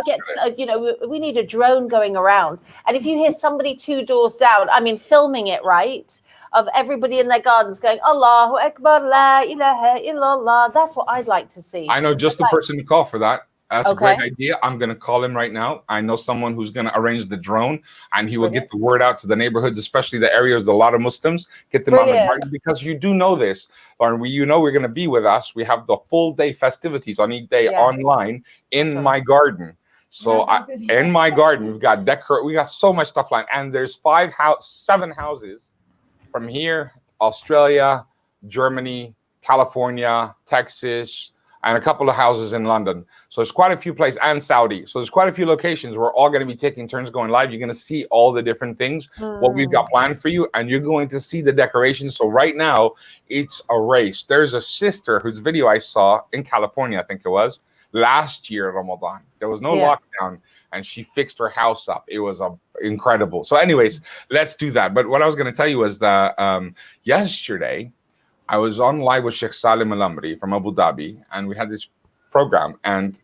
get, you know, we need a drone going around. And if you hear somebody 2 doors down, I mean, filming it, right, of everybody in their gardens going Allahu Akbar, La ilaha illallah. That's what I'd like to see. I know just the person to call for that. That's a great idea. I'm going to call him right now. I know someone who's going to arrange the drone, and he will get the word out to the neighborhoods, especially the areas with a lot of Muslims. Get them on the garden, because you do know this, Lauren. You know we're going to be with us. We have the full day festivities on Eid Day online in my garden. So in my garden, we've got we got so much stuff lined, and there's 7 houses from here: Australia, Germany, California, Texas, and a couple of houses in London. So there's quite a few places, and Saudi. So there's quite a few locations. We're all going to be taking turns going live. You're going to see all the different things, what we've got planned for you, and you're going to see the decorations. So right now, it's a race. There's a sister whose video I saw in California, I think it was, last year, Ramadan. There was no lockdown, and she fixed her house up. It was incredible. So anyways, let's do that. But what I was going to tell you was that yesterday, I was on live with Sheikh Salim Al-Amri from Abu Dhabi, and we had this program, and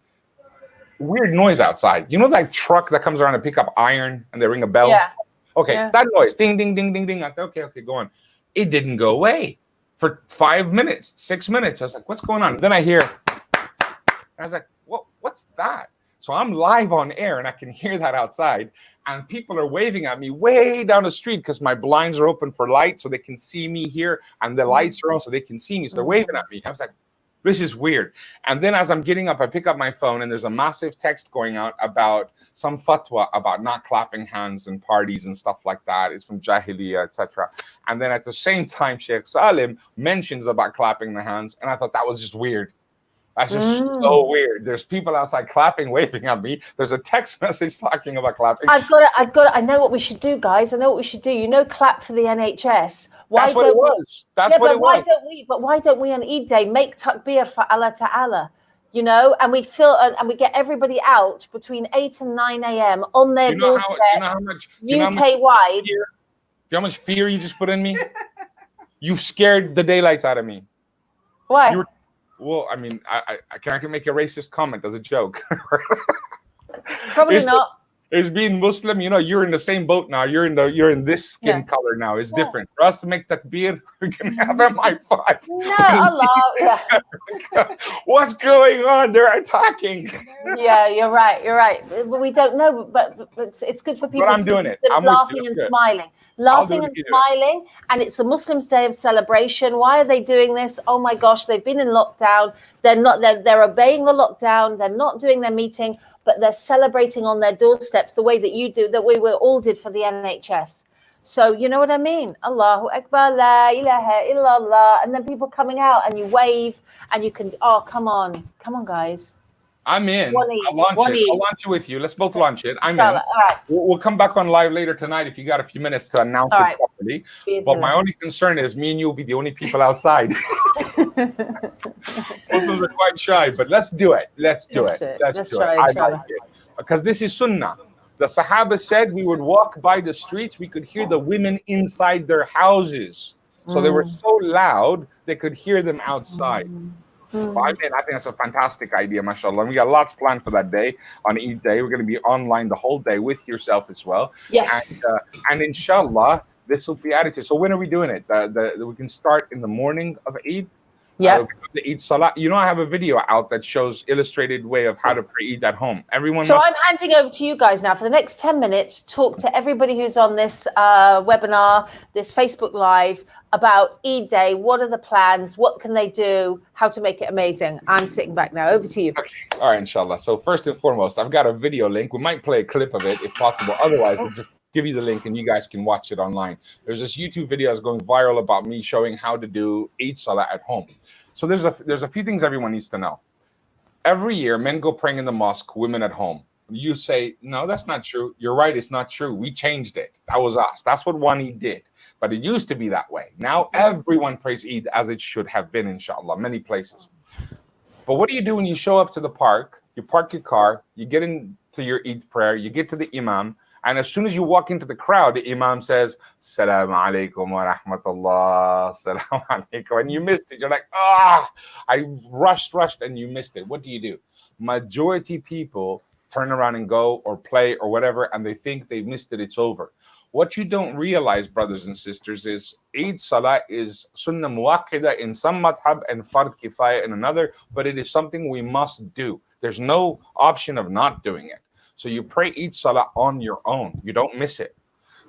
weird noise outside. You know that truck that comes around to pick up iron and they ring a bell? Yeah. Okay, Yeah. that noise, ding, ding, ding, ding, ding. I thought, okay, go on. It didn't go away for 5 minutes, 6 minutes. I was like, what's going on? Then I hear, I was like, what's that? So I'm live on air and I can hear that outside, and people are waving at me way down the street because my blinds are open for light so they can see me here, and the lights are on so they can see me. So they're waving at me. I was like, this is weird. And then as I'm getting up, I pick up my phone and there's a massive text going out about some fatwa about not clapping hands in parties and stuff like that. It's from Jahiliyyah, etc. And then at the same time, Sheikh Salim mentions about clapping the hands. And I thought that was just weird. That's just so weird. There's people outside clapping, waving at me. There's a text message talking about clapping. I've got it. I know what we should do, guys. I know what we should do. You know, clap for the NHS. That's what it was. Why don't we on Eid day make takbir for Allah Ta'ala? You know, and we get everybody out between 8 and 9 a.m. on their doorstep, UK-wide. Do you know how much fear you just put in me? You've scared the daylights out of me. Why? Well, I mean, I can make a racist comment as a joke. Probably not. It's being Muslim, you know, you're in the same boat now. You're in this skin color now. It's different. For us to make takbir, we're gonna have MI5. No, Allah. Yeah. What's going on? They're attacking. Yeah, you're right. But we don't know. But it's good for people. But I'm doing it. I'm laughing and smiling. Laughing and smiling, and it's a Muslims' day of celebration. Why are they doing this? Oh my gosh, they've been in lockdown. They're obeying the lockdown. They're not doing their meeting, but they're celebrating on their doorsteps the way that you do, that we all did for the NHS. So you know what I mean? Allahu Akbar, la ilaha illallah, and then people coming out and you wave and you can. Oh, come on, guys. I'm in. I'll launch it with you. Let's both launch it. I'm in. All right. We'll come back on live later tonight if you got a few minutes to announce it properly. But my only concern is me and you will be the only people outside. Muslims are quite shy, but let's do it. Let's do it. I like it. Because this is sunnah. The Sahaba said we would walk by the streets, we could hear the women inside their houses. So they were so loud, they could hear them outside. Well, I think that's a fantastic idea, mashallah. And we got lots planned for that day on Eid Day. We're going to be online the whole day with yourself as well. Yes. And inshallah, this will be added to. So when are we doing it? We can start in the morning of Eid. Yeah. The Eid Salah. You know, I have a video out that shows illustrated way of how to pray Eid at home. Everyone. So I'm handing over to you guys now for the next 10 minutes. Talk to everybody who's on this webinar, this Facebook Live, about Eid Day. What are the plans? What can they do? How to make it amazing? I'm sitting back now. Over to you. Okay. All right, inshallah. So first and foremost, I've got a video link. We might play a clip of it if possible. Otherwise, we'll just give you the link and you guys can watch it online. There's this YouTube video that's going viral about me showing how to do Eid Salah at home. So there's a few things everyone needs to know. Every year, men go praying in the mosque, women at home. You say, no, that's not true. You're right, it's not true. We changed it. That was us. That's what one Eid did. But it used to be that way. Now everyone prays Eid as it should have been, inshallah, many places. But what do you do when you show up to the park? You park your car, you get into your Eid prayer, you get to the imam, and as soon as you walk into the crowd, the imam says, Assalamu alaikum wa rahmatullah, Assalamu alaikum, and you missed it. You're like, I rushed, and you missed it. What do? Majority people turn around and go or play or whatever, and they think they missed it, it's over. What you don't realize, brothers and sisters, is Eid Salah is sunnah muwakkida in some madhab and fard kifaya in another, but it is something we must do. There's no option of not doing it. So you pray Eid Salah on your own. You don't miss it.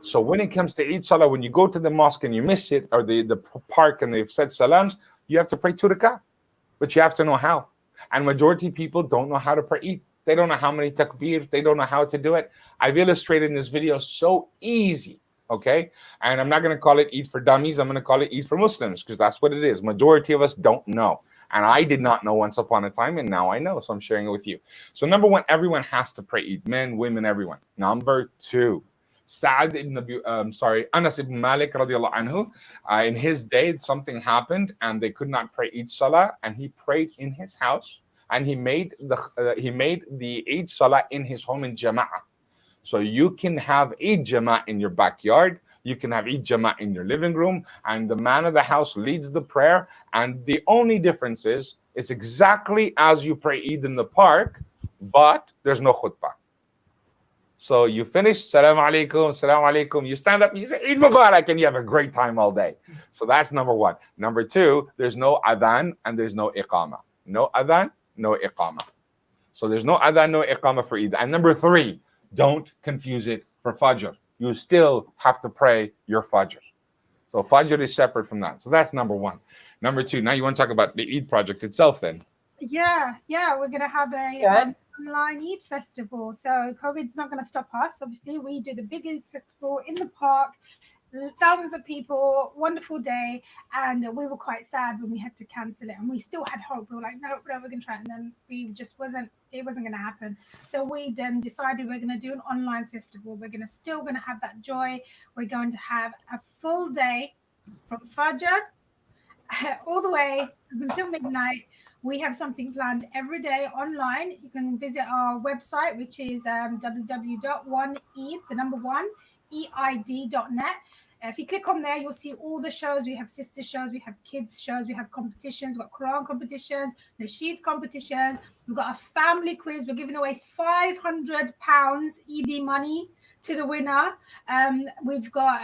So when it comes to Eid Salah, when you go to the mosque and you miss it, or the park and they've said salams, you have to pray 2 rakah. But you have to know how. And majority of people don't know how to pray Eid. They don't know how many takbir. They don't know how to do it. I've illustrated in this video so easy, okay? And I'm not going to call it Eid for dummies. I'm going to call it Eid for Muslims because that's what it is. Majority of us don't know. And I did not know once upon a time, and now I know, so I'm sharing it with you. So number one, everyone has to pray Eid. Men, women, everyone. Number two, Anas ibn Malik radiallahu anhu, in his day, something happened, and they could not pray Eid Salah, and he prayed in his house. And he made the Eid Salah in his home in Jama'ah. So you can have Eid Jama'ah in your backyard, You can have Eid Jama in your living room, and the man of the house leads the prayer. And the only difference is it's exactly as you pray Eid in the park, but there's no khutbah. So you finish, salam alaikum, you stand up, you say Eid Mubarak, and you have a great time all day. So that's number one. Number two, there's no adhan and there's no iqama. No adhan, no iqama. So there's no adhan, no iqama for Eid. And number three, don't confuse it for Fajr. You still have to pray your Fajr. So Fajr is separate from that. So that's number one. Number two, now you want to talk about the Eid project itself then? Yeah, we're going to have a online Eid festival. So COVID's not going to stop us. Obviously, we do the big Eid festival in the park, thousands of people, wonderful day. And we were quite sad when we had to cancel it. And we still had hope. We were like, no, we're going to try. And then it wasn't going to happen. So we then decided we're going to do an online festival. We're still going to have that joy. We're going to have a full day from Fajr all the way until midnight. We have something planned every day online. You can visit our website, which is www.eid.net. If you click on there, you'll see all the shows. We have sister shows, we have kids shows, we have competitions, we've got Quran competitions, Nasheed competitions. We've got a family quiz. We're giving away £500 Eid money to the winner. We've got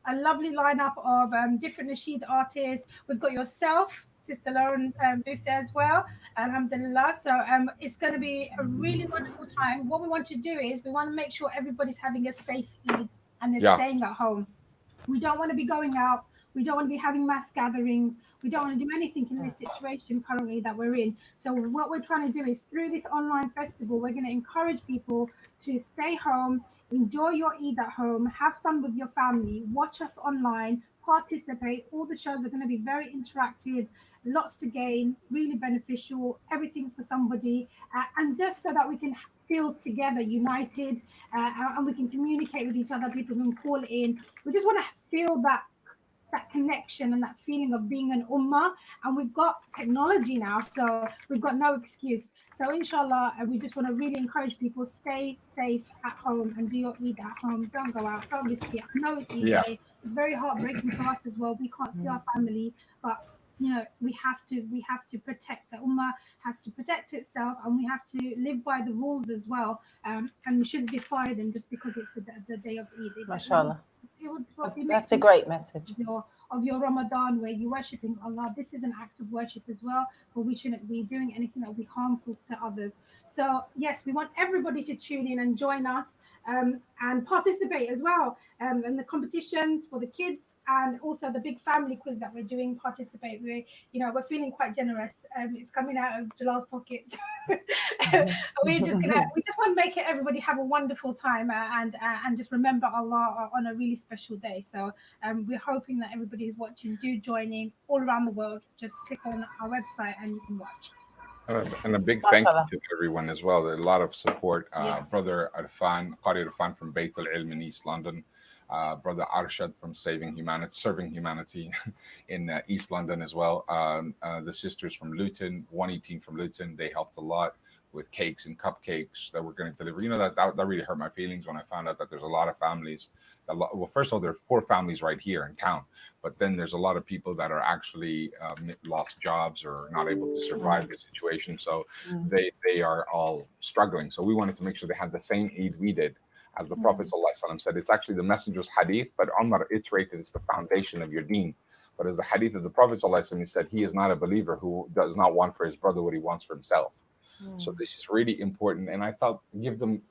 a lovely lineup of different Nasheed artists. We've got yourself, Sister Lauren, booth there as well. Alhamdulillah. So it's going to be a really wonderful time. What we want to do is we want to make sure everybody's having a safe Eid and they're staying at home. We don't want to be going out. We don't want to be having mass gatherings. We don't want to do anything in this situation currently that we're in. So what we're trying to do is through this online festival, we're going to encourage people to stay home, enjoy your Eid at home, have fun with your family, watch us online, participate. All the shows are going to be very interactive, lots to gain, really beneficial, everything for somebody. And just so that we can feel together, united, and we can communicate with each other. People can call in. We just want to feel that connection and that feeling of being an ummah. And we've got technology now, so we've got no excuse. So inshallah, we just want to really encourage people, stay safe at home and do your Eid at home. Don't go out, don't risk it. I know it's Eid day. It's very heartbreaking for us as well. We can't see our family, but we have to protect. The ummah has to protect itself, and we have to live by the rules as well. And we shouldn't defy them just because it's the day of Eid. MashaAllah. That's a great message. Of your Ramadan, where you're worshipping Allah. This is an act of worship as well, but we shouldn't be doing anything that will be harmful to others. So yes, we want everybody to tune in and join us and participate as well in the competitions for the kids, and also the big family quiz that we're doing. Participate. We're feeling quite generous. It's coming out of Jalal's pockets. we just want to make it everybody have a wonderful time and just remember Allah on a really special day. So we're hoping that everybody who's watching do join in all around the world. Just click on our website and you can watch. And a big thank you to everyone as well. There's a lot of support. Brother Arfan, Qari Arfan from Bayt al-Ilm in East London. Brother Arshad from Serving Humanity in East London as well. The sisters from Luton, 118 from Luton, they helped a lot with cakes and cupcakes that we're going to deliver. That really hurt my feelings when I found out that there's a lot of families. First of all, there's poor families right here in town, but then there's a lot of people that are actually lost jobs or not able to survive the situation. So they are all struggling. So we wanted to make sure they had the same Eid we did. As the Prophet ﷺ said, it's actually the messenger's hadith, but Umar iterated it's the foundation of your deen. But as the hadith of the Prophet ﷺ, he said, he is not a believer who does not want for his brother what he wants for himself. So this is really important. And I thought, give them,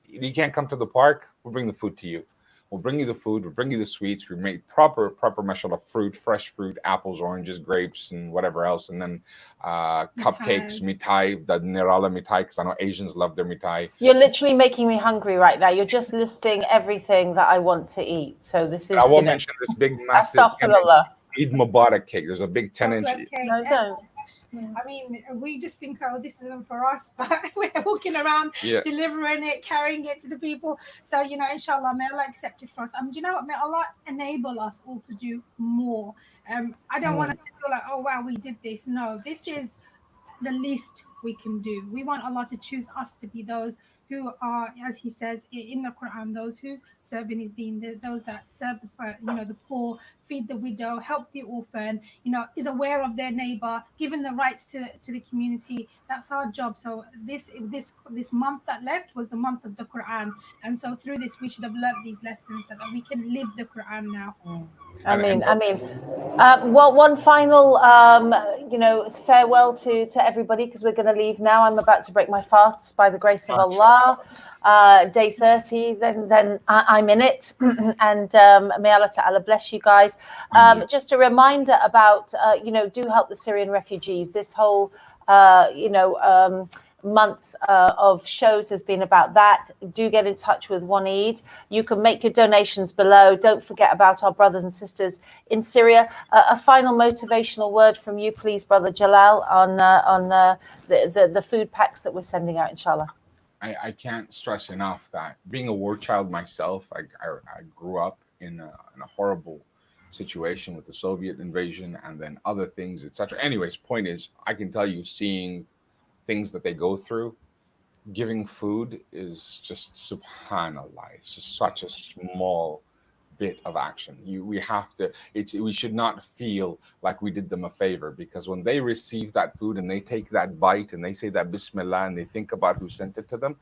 you can't come to the park, we'll bring the food to you. We'll bring you the food, we'll bring you the sweets. We make proper mashallah fruit, fresh fruit, apples, oranges, grapes, and whatever else. And then cupcakes, mitai, the nirala mitai, because I know Asians love their mitai. You're literally making me hungry right now. You're just listing everything that I want to eat. So this is. I will mention this big, massive Eid Mubarak cake. There's a big 10-inch. No, don't. I mean, we just think, this isn't for us, but we're walking around delivering it, carrying it to the people. So, inshallah, may Allah accept it for us. Do you know what? May Allah enable us all to do more. I don't want us to feel like, oh, wow, we did this. No, this is the least we can do. We want Allah to choose us to be those who are, as he says in the Quran, those who serve in his deen, those that serve the poor, feed the widow, help the orphan, is aware of their neighbor, given the rights to the community. That's our job. So this month that left was the month of the Quran, and so through this we should have learnt these lessons so that we can live the Quran now. Well, one final, farewell to everybody, because we're going to leave now. I'm about to break my fast by the grace of Allah. Day 30, then I'm in it. And may Allah Ta'ala bless you guys. Just a reminder about, do help the Syrian refugees. This whole, month of shows has been about that. Do get in touch with One Eid. You can make your donations below. Don't forget about our brothers and sisters in Syria. A final motivational word from you, please, Brother Jalal, on the food packs that we're sending out, inshallah. I can't stress enough that being a war child myself, I grew up in a horrible situation with the Soviet invasion and then other things, etc. Anyways, point is, I can tell you, seeing things that they go through, giving food is just subhanallah. It's just such a small bit of action. We should not feel like we did them a favor, because when they receive that food and they take that bite and they say that Bismillah and they think about who sent it to them,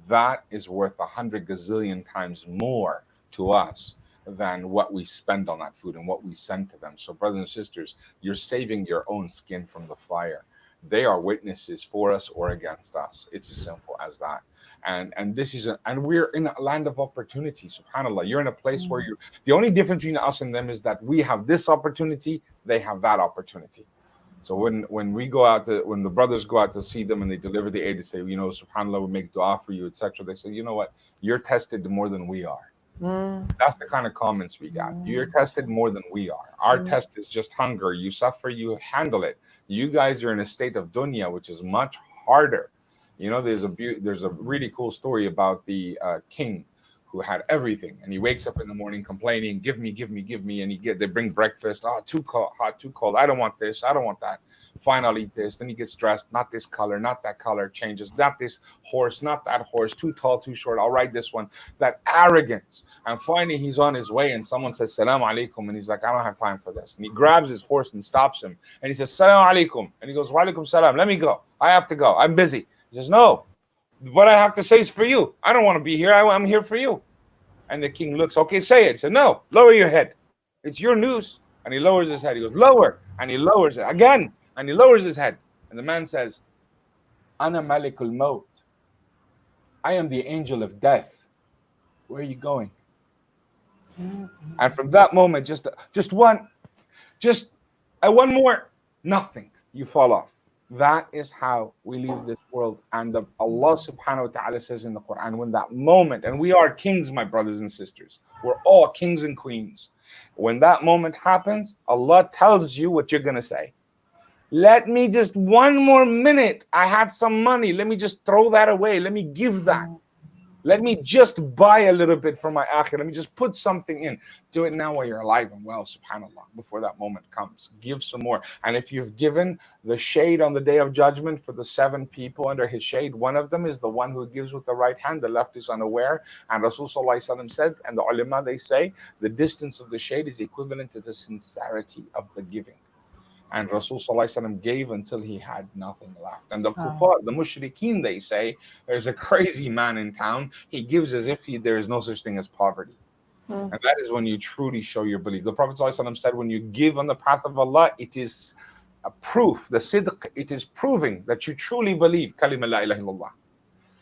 that is worth 100 gazillion times more to us than what we spend on that food and what we send to them. So brothers and sisters, you're saving your own skin from the fire. They are witnesses for us or against us. It's as simple as that. And this is and we're in a land of opportunity. SubhanAllah. You're in a place where the only difference between us and them is that we have this opportunity, they have that opportunity. So when the brothers go out to see them and they deliver the aid, they say, SubhanAllah, we make dua for you, etc. They say, you know what? You're tested more than we are. That's the kind of comments we got. You're tested more than we are. Our test is just hunger. You suffer, you handle it. You guys are in a state of dunya, which is much harder. There's a really cool story about the king who had everything, and he wakes up in the morning complaining, give me, and they bring breakfast. Oh, too hot, too cold. I don't want this. I don't want that. Fine, I'll eat this. Then he gets stressed. Not this color, not that color. Changes. Not this horse, not that horse. Too tall, too short. I'll ride this one. That arrogance. And finally, he's on his way, and someone says, Salam alaikum. And he's like, I don't have time for this. And he grabs his horse and stops him. And he says, Salam alaikum. And he goes, Wa alaikum salam. Let me go. I have to go. I'm busy. He says, no. What I have to say is for you. I don't want to be here. I'm here for you. And the king looks, okay, say it. He said, no, lower your head. It's your news. And he lowers his head. He goes, lower. And he lowers it again. And he lowers his head. And the man says, Ana Malikul Maut. I am the angel of death. Where are you going? And from that moment, just one more, nothing. You fall off. That is how we leave this world. And Allah subhanahu wa ta'ala says in the Quran, when that moment, and we are kings, my brothers and sisters, we're all kings and queens. When that moment happens, Allah tells you what you're going to say. Let me just one more minute. I had some money. Let me just throw that away. Let me give that. Let me just buy a little bit for my akhirah. Let me just put something in. Do it now while you're alive and well, subhanAllah, before that moment comes. Give some more. And if you've given the shade on the day of judgment for the 7 people under his shade, one of them is the one who gives with the right hand, the left is unaware. And Rasul Sallallahu Alaihi Wasallam said, and the ulama, they say, the distance of the shade is equivalent to the sincerity of the giving. And Rasul Sallallahu Alaihi Wasallam gave until he had nothing left. And the kuffar, the mushrikeen, they say, there's a crazy man in town. He gives as if there is no such thing as poverty. And that is when you truly show your belief. The Prophet Sallallahu Alaihi Wasallam said, when you give on the path of Allah, it is a proof, the sidq, it is proving that you truly believe. Kalima la ilaha illallah.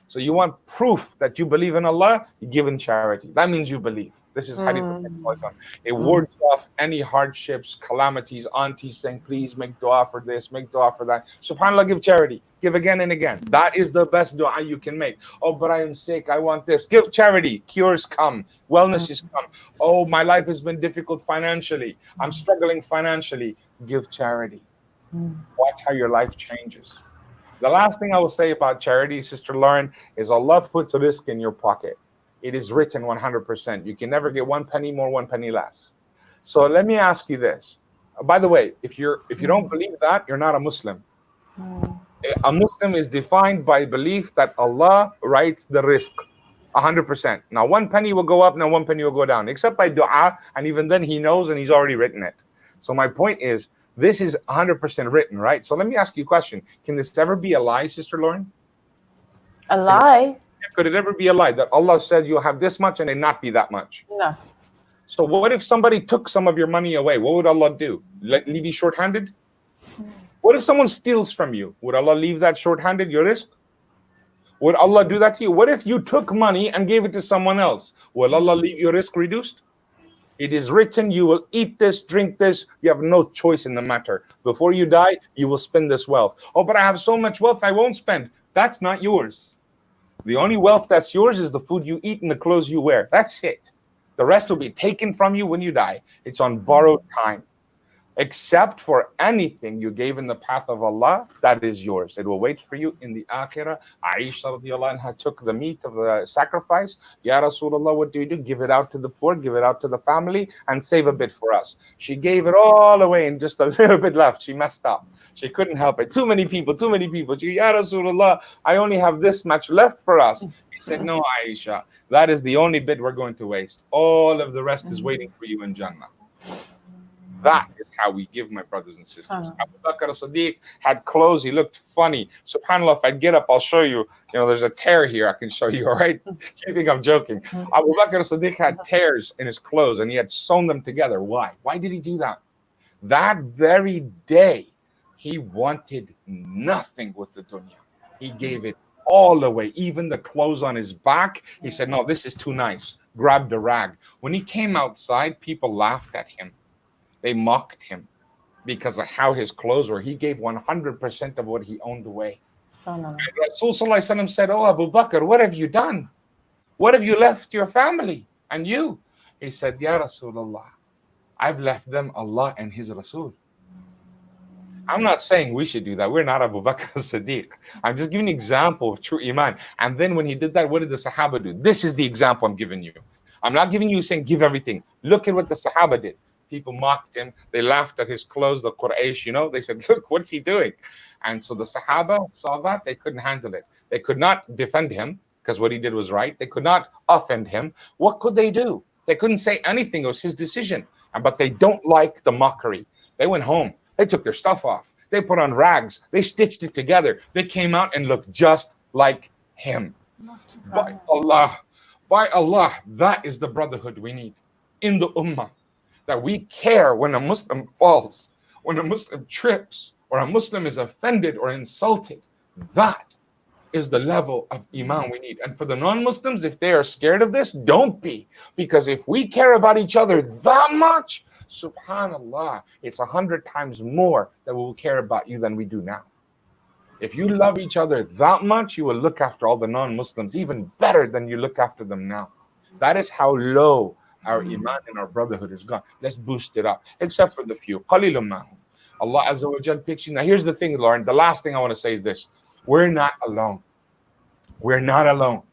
So you want proof that you believe in Allah, you give in charity. That means you believe. This is hadith of the Prophet. It wards off any hardships, calamities, aunties saying, please make dua for this, make dua for that. SubhanAllah, give charity. Give again and again. That is the best dua you can make. Oh, but I am sick. I want this. Give charity. Cures come. Wellness is come. Oh, my life has been difficult financially. I'm struggling financially. Give charity. Watch how your life changes. The last thing I will say about charity, Sister Lauren, is Allah puts risk in your pocket. It is written 100%. You can never get 1 penny more, 1 penny less. So let me ask you this. By the way, if you don't believe that, you're not a Muslim. A Muslim is defined by belief that Allah writes the rizq 100%. Now, one penny will go up, now one penny will go down, except by dua, and even then he knows and he's already written it. So my point is, this is 100% written, right? So let me ask you a question. Can this ever be a lie, Sister Lauren? A lie? Could it ever be a lie that Allah said you'll have this much and it not be that much? No. So what if somebody took some of your money away? What would Allah do? Leave you short-handed? What if someone steals from you? Would Allah leave that short-handed, your rizq? Would Allah do that to you? What if you took money and gave it to someone else? Will Allah leave your rizq reduced? It is written, you will eat this, drink this. You have no choice in the matter. Before you die, you will spend this wealth. Oh, but I have so much wealth, I won't spend. That's not yours. The only wealth that's yours is the food you eat and the clothes you wear. That's it. The rest will be taken from you when you die. It's on borrowed time. Except for anything you gave in the path of Allah, that is yours. It will wait for you in the akhirah. Aisha radiallahu anha took the meat of the sacrifice. Ya Rasulullah, what do? Give it out to the poor, give it out to the family, and save a bit for us. She gave it all away and just a little bit left. She messed up. She couldn't help it. Too many people. She, Ya Rasulullah, I only have this much left for us. He said, no, Aisha, that is the only bit we're going to waste. All of the rest is waiting for you in Jannah. That is how we give, my brothers and sisters. Abu Bakr as-Siddiq had clothes. He looked funny. SubhanAllah, if I get up, I'll show you. You know, there's a tear here I can show you, all right? You think I'm joking. Abu Bakr as-Siddiq had tears in his clothes, and he had sewn them together. Why? Why did he do that? That very day, he wanted nothing with the dunya. He gave it all away, even the clothes on his back. He said, no, this is too nice. Grabbed a rag. When he came outside, people laughed at him. They mocked him because of how his clothes were. He gave 100% of what he owned away. And Rasul Sallallahu Alaihi Wasallam said, oh, Abu Bakr, what have you done? What have you left your family and you? He said, Ya Rasulullah, I've left them Allah and His Rasul. I'm not saying we should do that. We're not Abu Bakr as-Siddiq. I'm just giving an example of true Iman. And then when he did that, what did the Sahaba do? This is the example I'm giving you. I'm not giving you saying give everything. Look at what the Sahaba did. People mocked him. They laughed at his clothes, the Quraysh, you know. They said, look, what's he doing? And so the Sahaba saw that. They couldn't handle it. They could not defend him because what he did was right. They could not offend him. What could they do? They couldn't say anything. It was his decision. But they don't like the mockery. They went home. They took their stuff off. They put on rags. They stitched it together. They came out and looked just like him. By Allah, that is the brotherhood we need in the ummah. That we care when a Muslim falls, when a Muslim trips, or a Muslim is offended or insulted. That is the level of Iman we need. And for the non-Muslims, if they are scared of this, don't be. Because if we care about each other that much, subhanallah, it's 100 times more that we will care about you than we do now. If you love each other that much, you will look after all the non-Muslims even better than you look after them now. That is how low our Iman and our brotherhood is gone. Let's boost it up, except for the few. قَلِيلٌ مَّهُمْ. Allah Azza wa Jal picks you. Now here's the thing, Lauren. The last thing I want to say is this. We're not alone. We're not alone.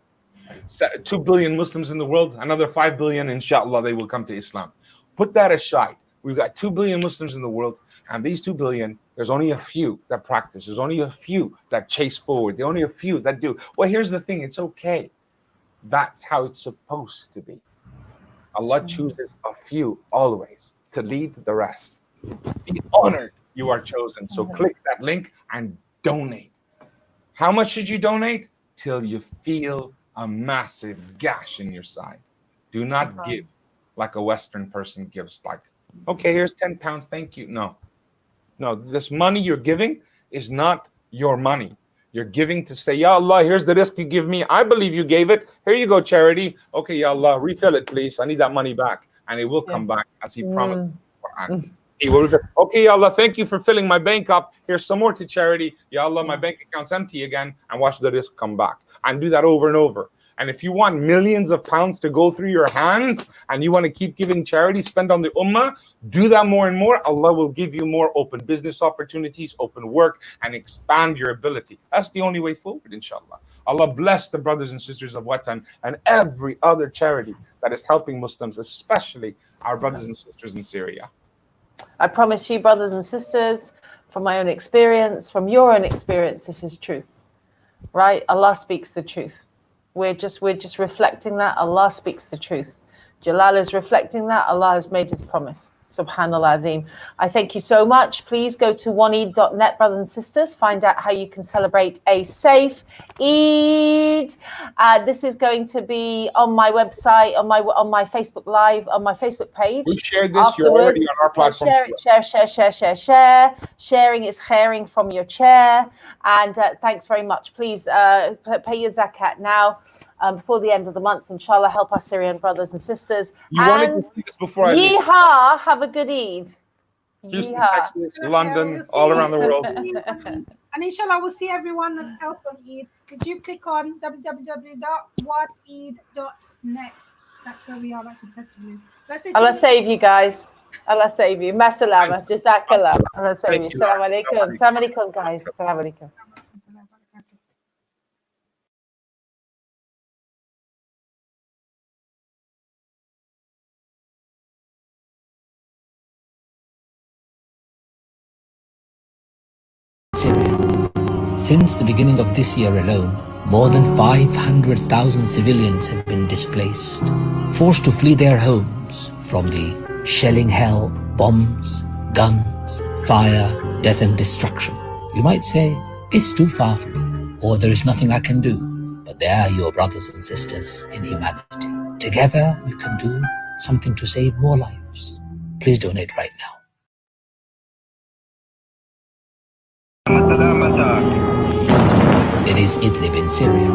2 billion Muslims in the world, another 5 billion, inshallah, they will come to Islam. Put that aside. We've got 2 billion Muslims in the world, and these 2 billion, there's only a few that practice. There's only a few that chase forward. There's only a few that do. Well, here's the thing. It's okay. That's how it's supposed to be. Allah chooses a few always to lead the rest. Be honored you are chosen. So click that link and donate. How much should you donate? Till you feel a massive gash in your side. Do not give like a Western person gives, like, okay, here's 10 pounds, thank you. No, this money you're giving is not your money. You're giving to say, Ya Allah, here's the rizq you give me. I believe you gave it. Here you go, charity. Okay, Ya Allah, refill it, please. I need that money back. And it will come back as He promised. He will refill. Okay, Ya Allah, thank you for filling my bank up. Here's some more to charity. Ya Allah, my bank account's empty again. And watch the rizq come back. And do that over and over. And if you want millions of pounds to go through your hands and you want to keep giving charity, spend on the ummah, do that more and more. Allah will give you more open business opportunities, open work, and expand your ability. That's the only way forward, inshallah. Allah bless the brothers and sisters of Watan and every other charity that is helping Muslims, especially our brothers and sisters in Syria. I promise you, brothers and sisters, from my own experience, from your own experience, this is true, right? Allah speaks the truth. We're just reflecting that. Allah speaks the truth. Jalal is reflecting that. Allah has made his promise. Subhanallah Azim. I thank you so much. Please go to oneeid.net, brothers and sisters. Find out how you can celebrate a safe Eid. This is going to be on my website, on my Facebook Live, on my Facebook page. We shared this. You're already on our platform. Share. Sharing is sharing from your chair. And thanks very much. Please pay your zakat now. Before the end of the month, inshallah, help our Syrian brothers and sisters. You wanted to see this before I leave. Yeehaw! Have a good Eid. Houston, Yeehaw. Texas, London, all around the world. And inshallah, we'll see everyone else on Eid. Did you click on www.oneeid.net? That's where we are. That's what the festival is. Allah save you guys. Allah save you. Masalama. Jazakallah. Allah save you. Assalamu alaikum. Assalamu alaikum, guys. Assalamu alaikum. Syria. Since the beginning of this year alone, more than 500,000 civilians have been displaced, forced to flee their homes from the shelling hell, bombs, guns, fire, death and destruction. You might say, it's too far for me, or there is nothing I can do. But they are your brothers and sisters in humanity. Together, you can do something to save more lives. Please donate right now. It is Idlib in Syria.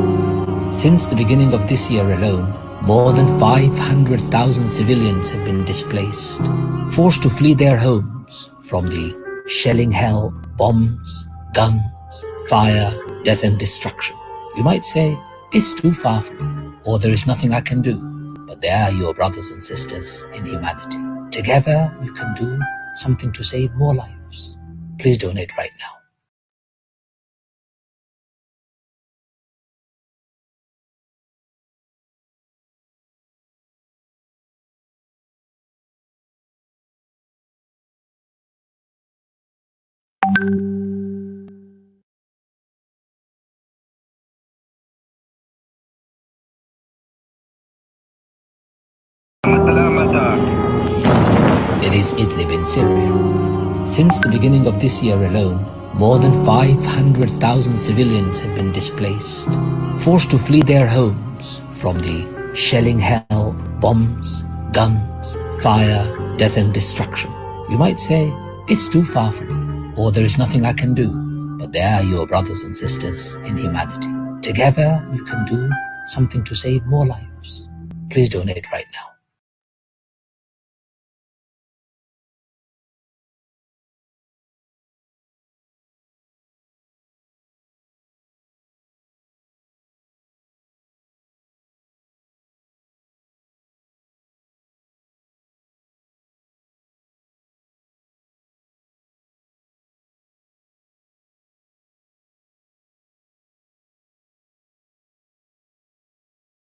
Since the beginning of this year alone, more than 500,000 civilians have been displaced, forced to flee their homes from the shelling hell, bombs, guns, fire, death and destruction. You might say, it's too far for me, or there is nothing I can do. But they are your brothers and sisters in humanity. Together, you can do something to save more lives. Please donate right now. It is Idlib in Syria. Since the beginning of this year alone, more than 500,000 civilians have been displaced, forced to flee their homes from the shelling hell, bombs, guns, fire, death and destruction. You might say, it's too far for me, or there is nothing I can do. But they are your brothers and sisters in humanity. Together, you can do something to save more lives. Please donate right now.